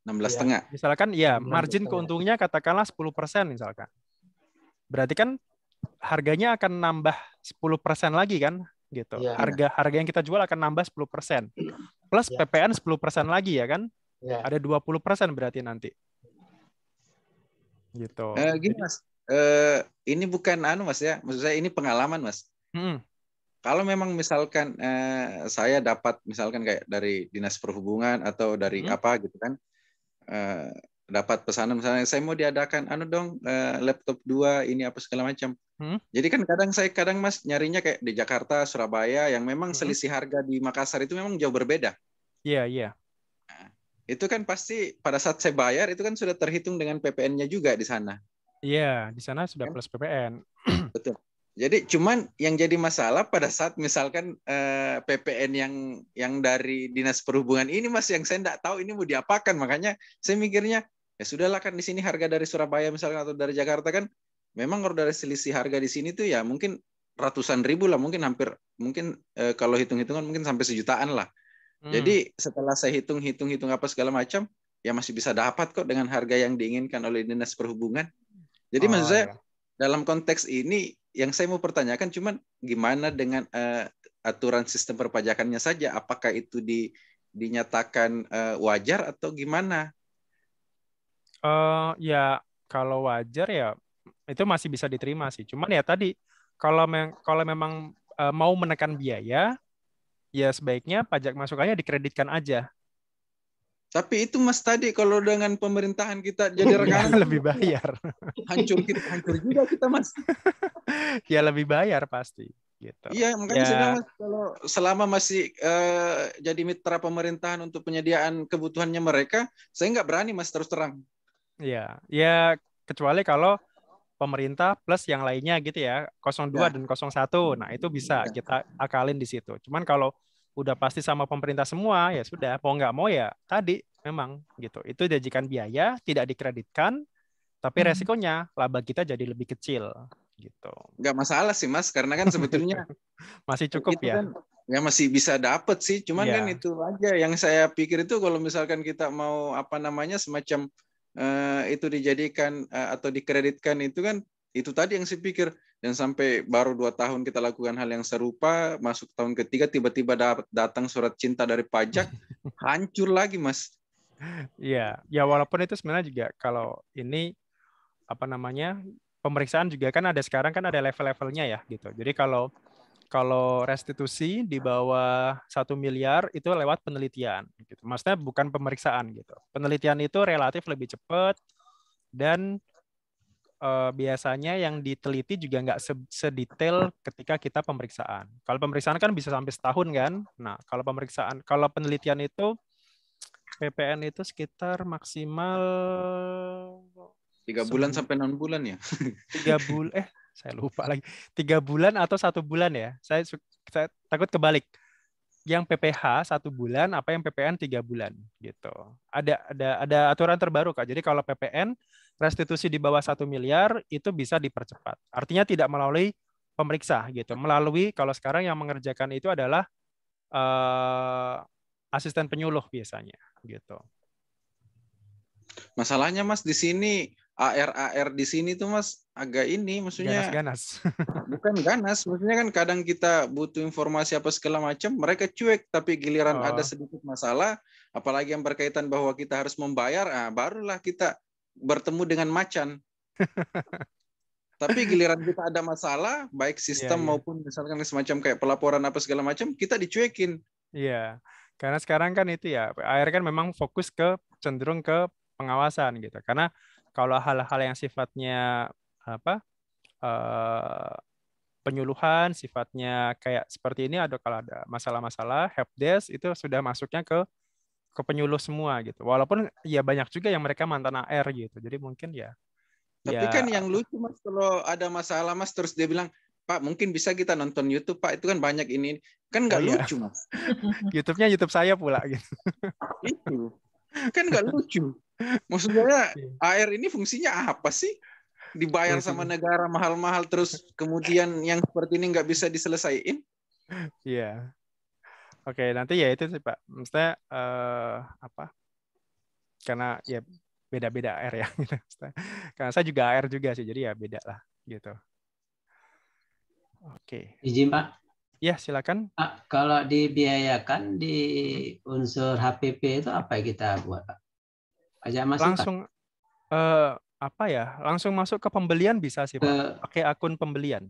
16,5. Misalkan ya margin keuntungnya katakanlah 10% misalkan. Berarti kan harganya akan nambah 10% lagi kan? Gitu. Ya. Harga yang kita jual akan nambah 10%. Plus PPN 10% lagi ya kan? Ya. Ada 20% berarti nanti. Gitu. Gini Mas, ini bukan Mas ya, maksud saya ini pengalaman Mas. Kalau memang misalkan saya dapat misalkan kayak dari Dinas Perhubungan atau dari apa gitu kan, dapat pesanan misalnya saya mau diadakan laptop 2 ini apa segala macam. Jadi kan kadang Mas nyarinya kayak di Jakarta, Surabaya yang memang selisih harga di Makassar itu memang jauh berbeda. Iya. Nah, itu kan pasti pada saat saya bayar itu kan sudah terhitung dengan PPN-nya juga di sana. Iya, di sana sudah plus PPN. Betul. Jadi cuman yang jadi masalah pada saat misalkan PPN yang dari Dinas Perhubungan ini Mas yang saya enggak tahu ini mau diapakan. Makanya saya mikirnya ya sudahlah kan di sini harga dari Surabaya misalkan atau dari Jakarta kan memang kalau dari selisih harga di sini tuh ya mungkin ratusan ribu lah, mungkin kalau hitung-hitungan mungkin sampai sejutaan lah. Jadi setelah saya hitung apa segala macam ya masih bisa dapat kok dengan harga yang diinginkan oleh Dinas Perhubungan. Jadi maksud saya dalam konteks ini yang saya mau pertanyakan cuman gimana dengan aturan sistem perpajakannya saja, apakah itu dinyatakan wajar atau gimana? Ya kalau wajar ya itu masih bisa diterima sih. Cuman ya tadi kalau memang mau menekan biaya ya sebaiknya pajak masukannya dikreditkan aja. Tapi itu Mas tadi kalau dengan pemerintahan kita jadi rekanan lebih bayar. Hancur juga kita Mas. Ya lebih bayar pasti gitu. Iya, makanya saya bilang Mas, kalau selama masih jadi mitra pemerintahan untuk penyediaan kebutuhannya mereka, saya nggak berani Mas terus terang. Iya, ya kecuali kalau pemerintah plus yang lainnya gitu ya, 02 dan 01. Nah, itu bisa kita akalin di situ. Cuman kalau udah pasti sama pemerintah semua, ya sudah, mau nggak mau ya tadi memang gitu. Itu jajikan biaya, tidak dikreditkan, tapi resikonya laba kita jadi lebih kecil gitu. Nggak masalah sih Mas, karena kan sebetulnya masih cukup ya. Kan, ya masih bisa dapat sih, cuman kan itu aja yang saya pikir itu kalau misalkan kita mau semacam itu dijadikan atau dikreditkan itu kan itu tadi yang saya pikir. Dan sampai baru 2 tahun kita lakukan hal yang serupa, masuk tahun ketiga tiba-tiba datang surat cinta dari pajak, hancur lagi Mas. Iya, ya walaupun itu sebenarnya juga kalau ini pemeriksaan juga kan ada sekarang kan ada level-levelnya ya gitu. Jadi kalau restitusi di bawah 1 miliar itu lewat penelitian gitu. Maksudnya bukan pemeriksaan gitu. Penelitian itu relatif lebih cepat dan biasanya yang diteliti juga nggak sedetail ketika kita pemeriksaan. Kalau pemeriksaan kan bisa sampai setahun kan. Nah, kalau penelitian itu PPN itu sekitar maksimal 3 bulan sampai 6 bulan ya. 3 bulan saya lupa lagi. 3 bulan atau 1 bulan ya. Saya takut kebalik. Yang PPH 1 bulan, apa yang PPN 3 bulan gitu. Ada aturan terbaru Kak. Jadi kalau PPN restitusi di bawah 1 miliar itu bisa dipercepat. Artinya tidak melalui pemeriksa gitu. Melalui kalau sekarang yang mengerjakan itu adalah asisten penyuluh biasanya gitu. Masalahnya Mas di sini AR di sini tuh Mas agak ini maksudnya ganas. Bukan ganas, maksudnya kan kadang kita butuh informasi apa segala macam, mereka cuek, tapi giliran ada sedikit masalah, apalagi yang berkaitan bahwa kita harus membayar, barulah kita bertemu dengan macan. Tapi giliran kita ada masalah, baik sistem maupun misalkan semacam kayak pelaporan apa segala macam, kita dicuekin. Iya, karena sekarang kan itu ya, AR kan memang fokus cenderung ke pengawasan gitu. Karena kalau hal-hal yang sifatnya penyuluhan, sifatnya kayak seperti ini, kalau ada masalah-masalah, helpdesk itu sudah masuknya ke penyuluh semua gitu. Walaupun ya banyak juga yang mereka mantan AR gitu. Jadi mungkin ya. Tapi kan yang lucu Mas kalau ada masalah Mas terus dia bilang, Pak mungkin bisa kita nonton YouTube Pak, itu kan banyak ini. Kan nggak lucu Mas. YouTube-nya YouTube saya pula gitu. Itu. Kan nggak lucu. Maksudnya AR ini fungsinya apa sih? Dibayar sama negara mahal-mahal terus kemudian yang seperti ini nggak bisa diselesaikan? Iya. Oke, nanti ya itu sih Pak. Maksudnya karena ya beda-beda AR ya. Karena saya juga AR juga sih, jadi ya beda lah gitu. Oke. Izin Pak. Ya silakan. Pak, kalau dibiayakan di unsur HPP itu apa yang kita buat Pak? Pajak masukan. Langsung langsung masuk ke pembelian bisa sih Pak. Pakai akun pembelian.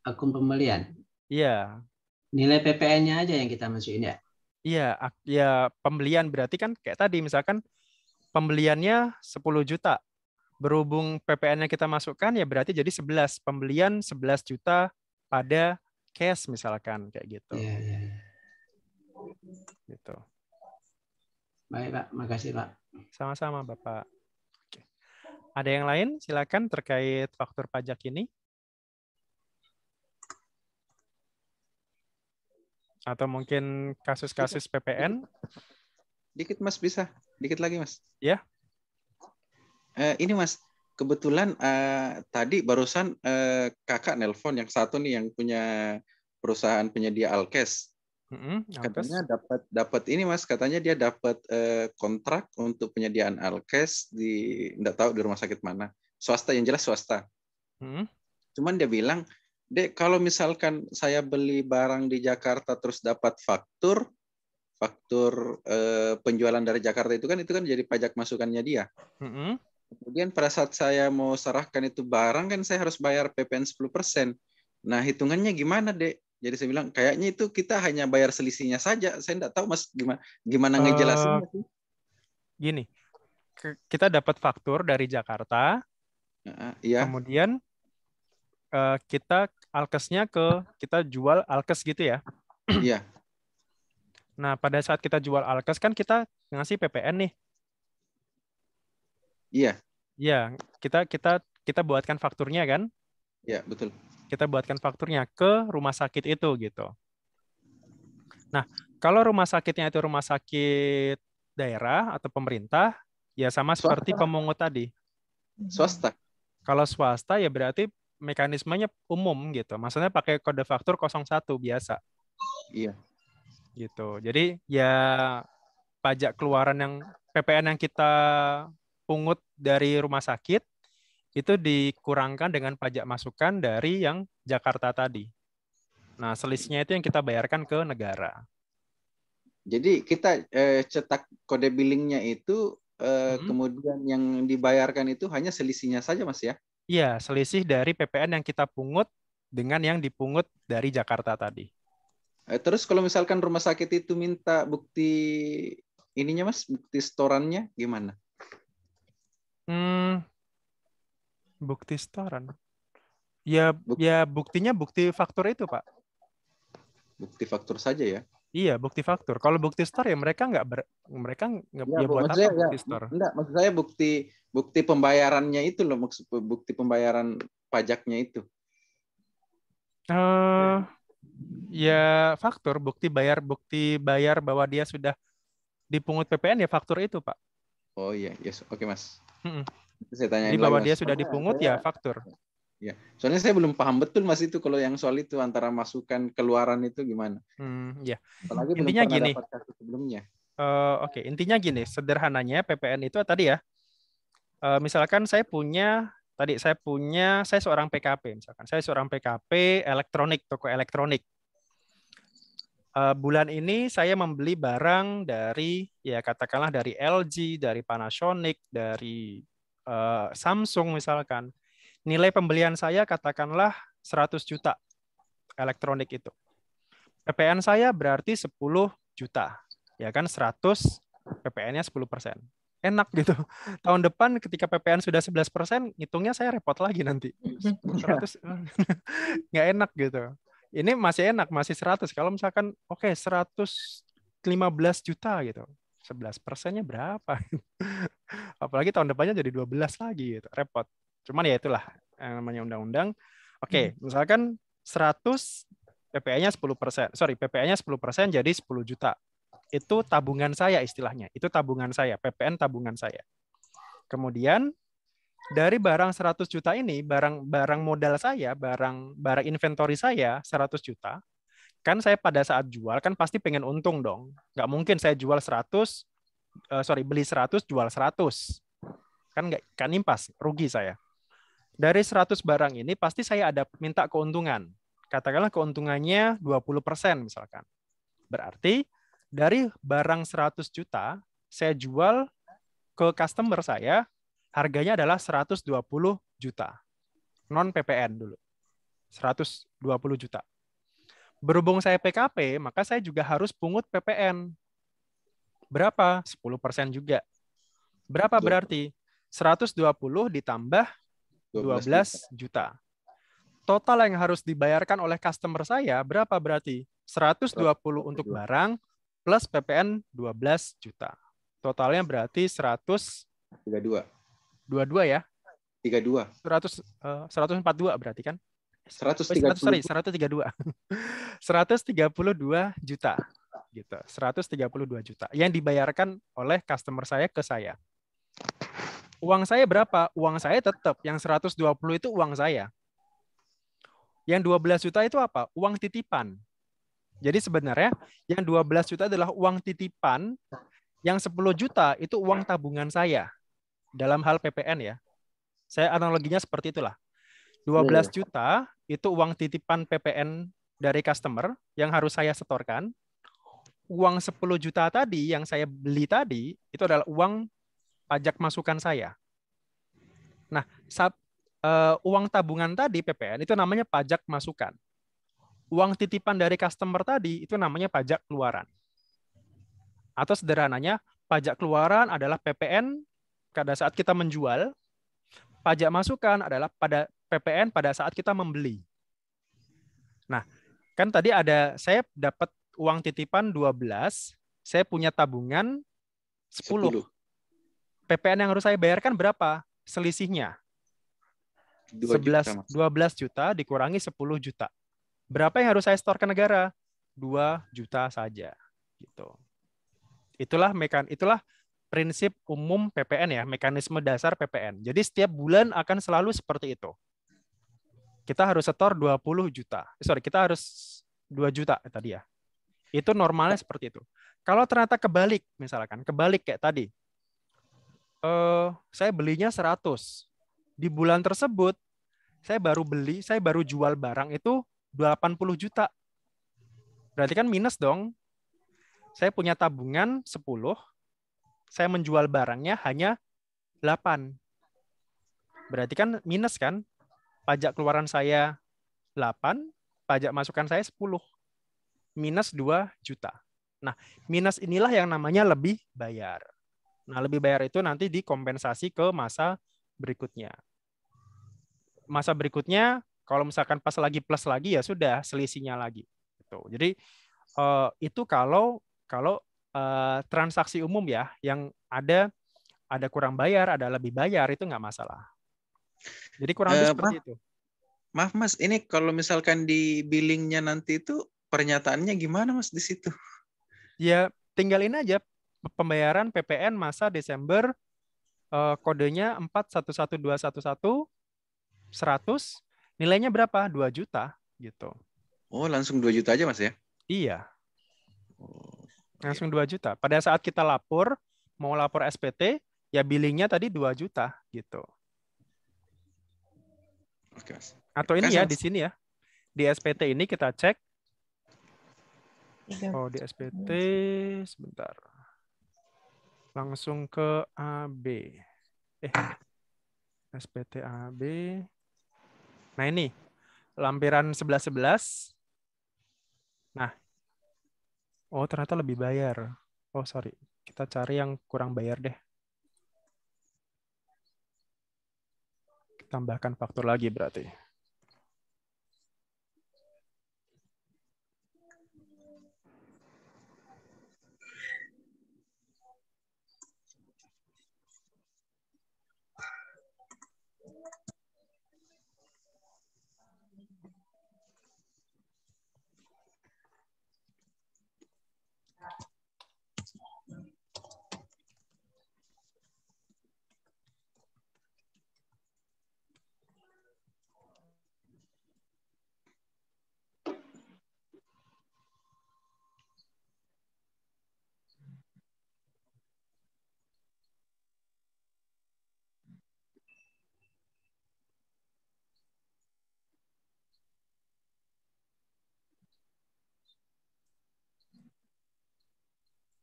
Akun pembelian. Iya. Nilai PPN-nya aja yang kita masukin ya? Iya, ya pembelian berarti kan kayak tadi misalkan pembeliannya 10 juta. Berhubung PPN yang kita masukkan, ya berarti jadi 11. Pembelian 11 juta pada cash misalkan, kayak gitu. Iya, iya. Gitu. Baik, Pak. Makasih, Pak. Sama-sama, Bapak. Oke. Ada yang lain? Silakan terkait faktur pajak ini. Atau mungkin kasus-kasus PPN? Dikit Mas, bisa? Dikit lagi Mas. Ya. Ini Mas, kebetulan tadi barusan kakak nelpon yang satu nih yang punya perusahaan penyedia Alkes. Katanya dapat ini Mas, katanya dia dapat kontrak untuk penyediaan Alkes di enggak tahu di rumah sakit mana. Swasta, yang jelas swasta. Cuman dia bilang, Dek, kalau misalkan saya beli barang di Jakarta terus dapat faktur penjualan dari Jakarta itu kan jadi pajak masukannya dia. Kemudian pada saat saya mau serahkan itu barang kan saya harus bayar PPN 10%. Nah, hitungannya gimana, Dek? Jadi saya bilang kayaknya itu kita hanya bayar selisihnya saja. Saya enggak tahu Mas gimana ngejelasinnya sih. Gini. Kita dapat faktur dari Jakarta. Iya. Kemudian kita alkesnya kita jual alkes gitu ya. Iya. Nah, pada saat kita jual alkes kan kita ngasih PPN nih. Iya. Iya, kita buatkan fakturnya kan? Iya, betul. Kita buatkan fakturnya ke rumah sakit itu gitu. Nah, kalau rumah sakitnya itu rumah sakit daerah atau pemerintah, ya sama seperti pemungut tadi. Swasta. Kalau swasta ya berarti mekanismenya umum gitu. Maksudnya pakai kode faktur 01 biasa. Iya. Gitu. Jadi ya pajak keluaran yang PPN yang kita pungut dari rumah sakit itu dikurangkan dengan pajak masukan dari yang Jakarta tadi. Nah, selisihnya itu yang kita bayarkan ke negara. Jadi kita cetak kode billingnya itu kemudian yang dibayarkan itu hanya selisihnya saja Mas ya? Iya, selisih dari PPN yang kita pungut dengan yang dipungut dari Jakarta tadi. Terus kalau misalkan rumah sakit itu minta bukti ininya Mas, bukti setorannya gimana? Bukti setoran? Ya buktinya bukti faktur itu, Pak. Bukti faktur saja ya? Iya, bukti faktur. Kalau bukti store ya mereka nggak buat apa bukti store? Enggak, maksud saya bukti pembayarannya itu loh, bukti pembayaran pajaknya itu. Ya faktur, bukti bayar bahwa dia sudah dipungut PPN ya faktur itu, Pak. Oh iya, yes, oke Mas. Saya tanyain jadi bahwa lagi, dia sudah dipungut ya faktur. Ya, soalnya saya belum paham betul Mas itu kalau yang soal itu antara masukan keluaran itu gimana. Ya. Apalagi intinya belum pernah gini. dapat kasus sebelumnya. Oke, intinya gini, sederhananya PPN itu tadi ya. Misalkan saya seorang PKP misalkan. Saya seorang PKP elektronik, toko elektronik. Bulan ini saya membeli barang dari ya katakanlah dari LG, dari Panasonic, dari Samsung misalkan. Nilai pembelian saya katakanlah 100 juta elektronik itu. PPN saya berarti 10 juta. Ya kan 100 PPN-nya 10%. Enak gitu. Tahun depan ketika PPN sudah 11%, ngitungnya saya repot lagi nanti. 100 nggak enak gitu. Ini masih enak, masih 100. Kalau misalkan 115 juta gitu. 11%-nya berapa? Apalagi tahun depannya jadi 12 lagi gitu. Repot. Cuman ya itulah yang namanya undang-undang. Misalkan 100 PPN-nya 10%. PPN-nya 10% jadi 10 juta. Itu tabungan saya istilahnya. Itu tabungan saya, PPN tabungan saya. Kemudian dari barang 100 juta ini, barang modal saya, barang inventory saya 100 juta, kan saya pada saat jual kan pasti pengen untung dong. Nggak mungkin saya beli 100 jual 100. Kan impas, rugi saya. Dari 100 barang ini pasti saya ada minta keuntungan. Katakanlah keuntungannya 20% misalkan. Berarti dari barang 100 juta saya jual ke customer saya, harganya adalah 120 juta. Non PPN dulu. 120 juta. Berhubung saya PKP, maka saya juga harus pungut PPN. Berapa? 10% juga. Berapa 20. berarti? 120 ditambah 12 juta. Total yang harus dibayarkan oleh customer saya berapa berarti? 120 untuk barang plus PPN 12 juta. Totalnya berarti 32. 122 ya? 32. 142 berarti kan? 132. 132. 132 juta. Gitu. 132 juta yang dibayarkan oleh customer saya ke saya. Uang saya berapa? Uang saya tetap yang 120 itu uang saya. Yang 12 juta itu apa? Uang titipan. Jadi sebenarnya yang 12 juta adalah uang titipan, yang 10 juta itu uang tabungan saya dalam hal PPN ya. Saya analoginya seperti itulah. 12 juta itu uang titipan PPN dari customer yang harus saya setorkan. Uang 10 juta tadi yang saya beli tadi itu adalah uang pajak masukan saya. Nah, uang tabungan tadi PPN itu namanya pajak masukan. Uang titipan dari customer tadi itu namanya pajak keluaran. Atau sederhananya, pajak keluaran adalah PPN pada saat kita menjual, pajak masukan adalah pada PPN pada saat kita membeli. Nah, kan tadi saya dapat uang titipan 12, saya punya tabungan 10. PPN yang harus saya bayarkan berapa? Selisihnya. 12 juta dikurangi 10 juta. Berapa yang harus saya setor ke negara? 2 juta saja. Gitu. Itulah prinsip umum PPN ya, mekanisme dasar PPN. Jadi setiap bulan akan selalu seperti itu. Kita harus setor 20 juta. Kita harus 2 juta tadi ya. Itu normalnya seperti itu. Kalau ternyata kebalik, misalkan, kebalik kayak tadi. Saya belinya 100. Di bulan tersebut, saya baru jual barang itu 80 juta. Berarti kan minus dong. Saya punya tabungan 10, saya menjual barangnya hanya 8. Berarti kan minus kan? Pajak keluaran saya 8, pajak masukan saya 10. Minus 2 juta. Nah, minus inilah yang namanya lebih bayar. Nah, lebih bayar itu nanti dikompensasi ke masa berikutnya. Masa berikutnya, kalau misalkan pas lagi plus lagi, ya sudah selisihnya lagi. Gitu. Jadi, itu kalau transaksi umum ya, yang ada kurang bayar, ada lebih bayar, itu nggak masalah. Jadi kurang lebih seperti itu. Maaf Mas, ini kalau misalkan di billingnya nanti itu pernyataannya gimana Mas di situ? Ya tinggalin aja pembayaran PPN masa Desember, kodenya 411211 100, nilainya berapa? 2 juta gitu. Oh, langsung 2 juta aja Mas ya? Iya. Langsung 2 juta. Pada saat kita mau lapor SPT, ya billingnya tadi 2 juta gitu. Oke, Mas. Atau ini ya, di sini ya. Di SPT ini kita cek. Oh, di SPT, sebentar. Langsung ke AB. SPT AB. Nah ini, lampiran 1111. Nah, oh ternyata lebih bayar. Oh sorry, kita cari yang kurang bayar deh. Tambahkan faktur lagi berarti.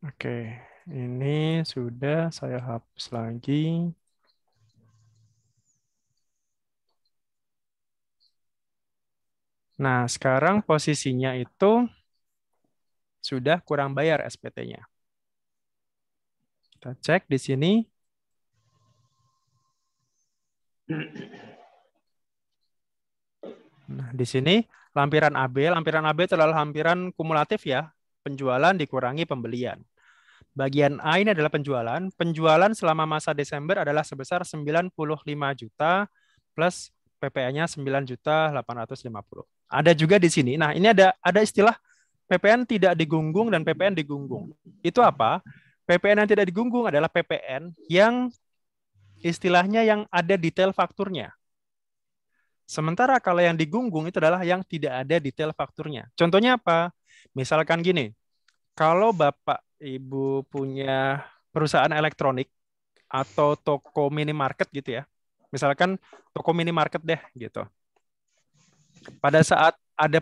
Oke, ini sudah saya hapus lagi. Nah, sekarang posisinya itu sudah kurang bayar SPT-nya. Kita cek di sini. Nah, di sini lampiran AB itu adalah lampiran kumulatif ya, penjualan dikurangi pembelian. Bagian A ini adalah penjualan. Penjualan selama masa Desember adalah sebesar 95 juta plus PPN-nya 9.850. Ada juga di sini. Nah, ini ada istilah PPN tidak digunggung dan PPN digunggung. Itu apa? PPN yang tidak digunggung adalah PPN yang istilahnya yang ada detail fakturnya. Sementara kalau yang digunggung itu adalah yang tidak ada detail fakturnya. Contohnya apa? Misalkan gini, kalau Bapak Ibu punya perusahaan elektronik atau toko minimarket gitu ya. Misalkan toko minimarket deh gitu. Pada saat ada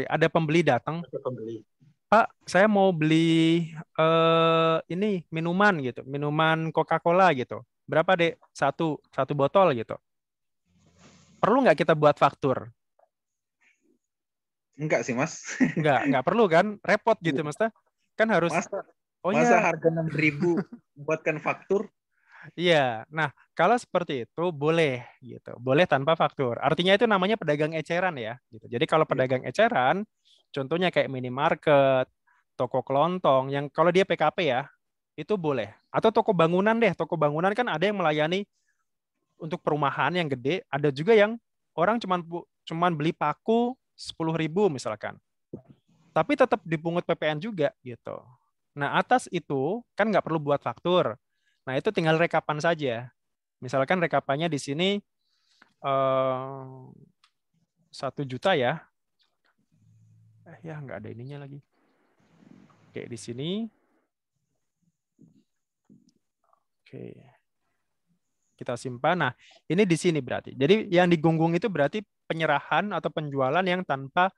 ada pembeli datang, Pak, saya mau beli ini minuman gitu, minuman Coca-Cola gitu. Berapa dek? Satu botol gitu. Perlu nggak kita buat faktur? Enggak sih, Mas. Nggak perlu kan? Repot gitu, Mas. Kan harus. Masa harga 6.000 buatkan faktur? Iya. Nah, kalau seperti itu boleh gitu. Boleh tanpa faktur. Artinya itu namanya pedagang eceran ya, gitu. Jadi kalau pedagang eceran, contohnya kayak minimarket, toko kelontong yang kalau dia PKP ya, itu boleh. Atau toko bangunan deh. Toko bangunan kan ada yang melayani untuk perumahan yang gede, ada juga yang orang cuman beli paku 10.000 misalkan. Tapi tetap dipungut PPN juga gitu. Nah, atas itu kan nggak perlu buat faktur. Nah, itu tinggal rekapan saja. Misalkan rekapannya di sini 1 juta ya. Ya, nggak ada ininya lagi. Oke, di sini. Oke. Kita simpan. Nah, ini di sini berarti. Jadi yang digunggung itu berarti penyerahan atau penjualan yang tanpa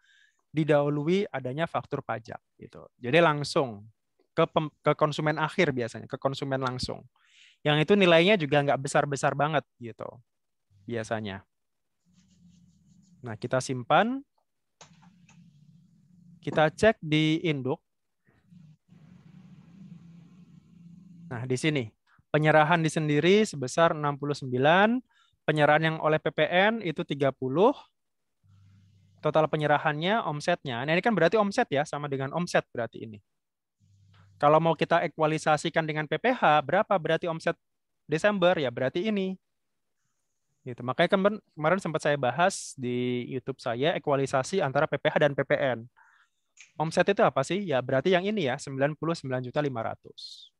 didahului adanya faktur pajak gitu. Jadi langsung ke konsumen akhir biasanya, ke konsumen langsung. Yang itu nilainya juga nggak besar-besar banget gitu biasanya. Nah, kita simpan. Kita cek di induk. Nah, di sini. Penyerahan di sendiri sebesar 69, penyerahan yang oleh PPN itu 30, total penyerahannya, omsetnya. Nah, ini kan berarti omset ya, sama dengan omset berarti ini. Kalau mau kita ekualisasikan dengan PPH, berapa berarti omset Desember? Ya berarti ini. Gitu. Makanya kemarin sempat saya bahas di YouTube saya, ekualisasi antara PPH dan PPN. Omset itu apa sih? Ya berarti yang ini ya, 99.500.000.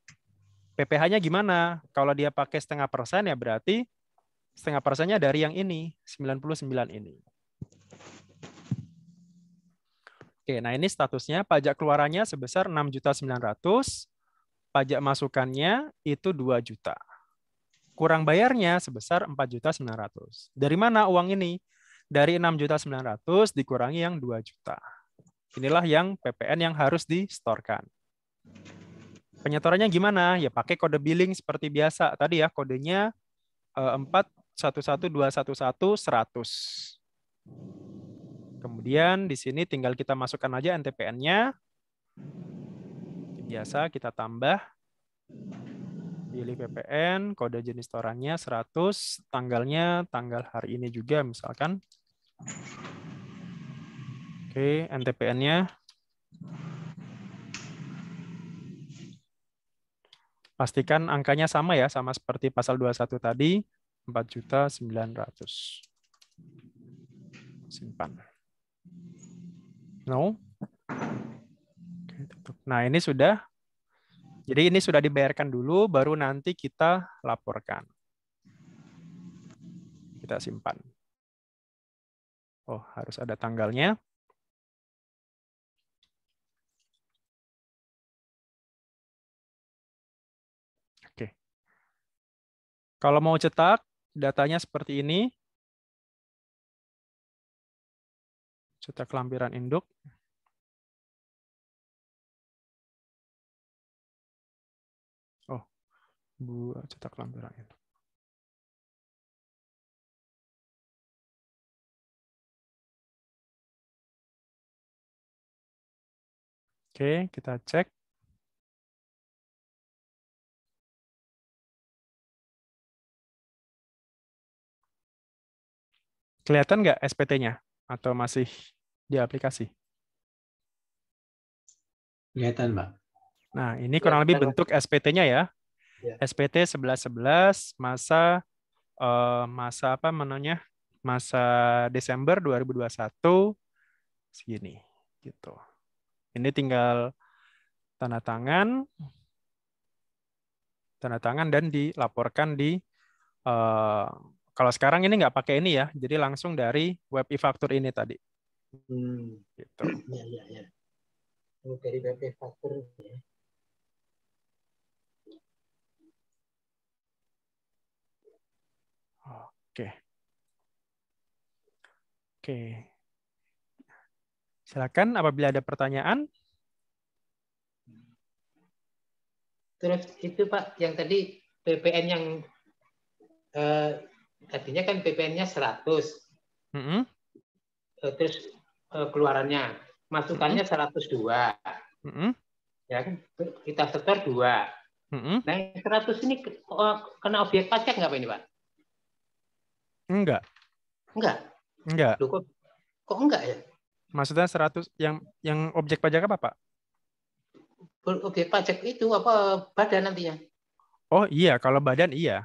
PPH-nya gimana? Kalau dia pakai 0,5% ya berarti 0,5%-nya dari yang ini, 99 ini. Oke, nah ini statusnya pajak keluarannya sebesar 6.900.000, pajak masukannya itu 2 juta. Kurang bayarnya sebesar 4.900.000. Dari mana uang ini? Dari 6.900.000 dikurangi yang 2 juta. Inilah yang PPN yang harus disetorkan. Penyetorannya gimana? Ya pakai kode billing seperti biasa. Tadi ya kodenya 411211 100. Kemudian di sini tinggal kita masukkan aja NTPN-nya. Biasa kita tambah. Pilih PPN, kode jenis setorannya 100, tanggalnya tanggal hari ini juga misalkan. Oke, NTPN-nya. Pastikan angkanya sama ya, sama seperti pasal 21 tadi, 4.900.000. Simpan. No. Oke, tutup. Nah, ini sudah. Jadi ini sudah dibayarkan dulu, baru nanti kita laporkan. Kita simpan. Oh, harus ada tanggalnya. Oke. Kalau mau cetak, datanya seperti ini. Cetak lampiran induk. Oh, cetak lampiran induk. Oke, kita cek. Kelihatan nggak SPT-nya? Atau masih di aplikasi? Kelihatan, Pak. Nah, ini kurang lebih bentuk SPT-nya ya. SPT 1111 masa apa namanya? Masa Desember 2021 segini gitu. Ini tinggal tanda tangan dan dilaporkan di kalau sekarang ini nggak pakai ini ya, jadi langsung dari web e-faktur ini tadi. Gitu. Iya. Dari web e-faktur ya. Oke. Silakan apabila ada pertanyaan. Terus itu Pak, yang tadi PPN yang tadinya kan PPN-nya 100. Terus keluarannya, masukannya 102. Ya kan, kita setor 2. Nah, 100 ini kena objek pajak nggak Pak ini Pak? Enggak. Loh, kok enggak ya? Maksudnya 100 yang objek pajak apa, Pak? Objek pajak itu apa badan nantinya? Oh iya, kalau badan iya.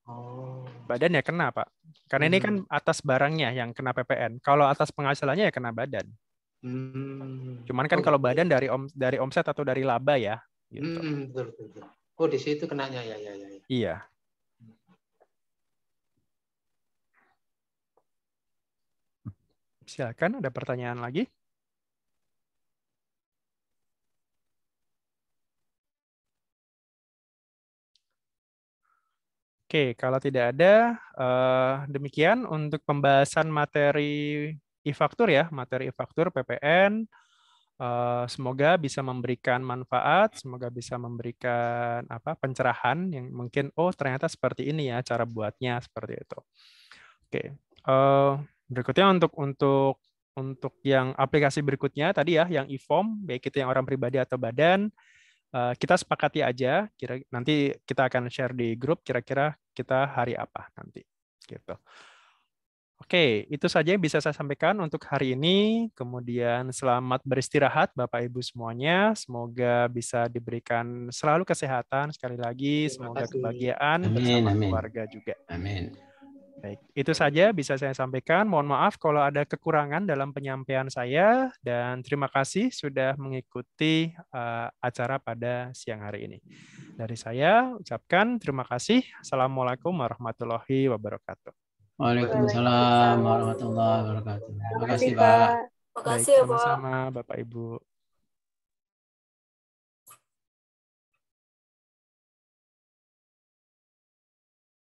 Oh. Badan ya kena, Pak. Karena ini kan atas barangnya yang kena PPN. Kalau atas penghasilannya ya kena badan. Cuman kan kalau badan dari omset atau dari laba ya. Gitu. Betul. Oh, di situ kenanya ya. Iya. Silakan, ada pertanyaan lagi? Oke, kalau tidak ada, demikian untuk pembahasan materi e-faktur ya, materi e-faktur PPN. Semoga bisa memberikan manfaat, semoga bisa memberikan pencerahan yang mungkin ternyata seperti ini ya cara buatnya seperti itu. Oke, berikutnya untuk yang aplikasi berikutnya tadi ya, yang e-form, baik itu yang orang pribadi atau badan. Kita sepakati aja, nanti kita akan share di grup kira-kira kita hari apa nanti. Gitu. Oke, itu saja yang bisa saya sampaikan untuk hari ini. Kemudian selamat beristirahat Bapak Ibu semuanya. Semoga bisa diberikan selalu kesehatan sekali lagi. Semoga kebahagiaan bersama keluarga juga. Amin. Baik, itu saja bisa saya sampaikan. Mohon maaf kalau ada kekurangan dalam penyampaian saya, dan terima kasih sudah mengikuti acara pada siang hari ini. Dari saya ucapkan terima kasih. Assalamualaikum warahmatullahi wabarakatuh. Waalaikumsalam warahmatullahi wabarakatuh. Terima kasih, Pak. Terima kasih ya, Pak. Sama-sama, Bapak Ibu.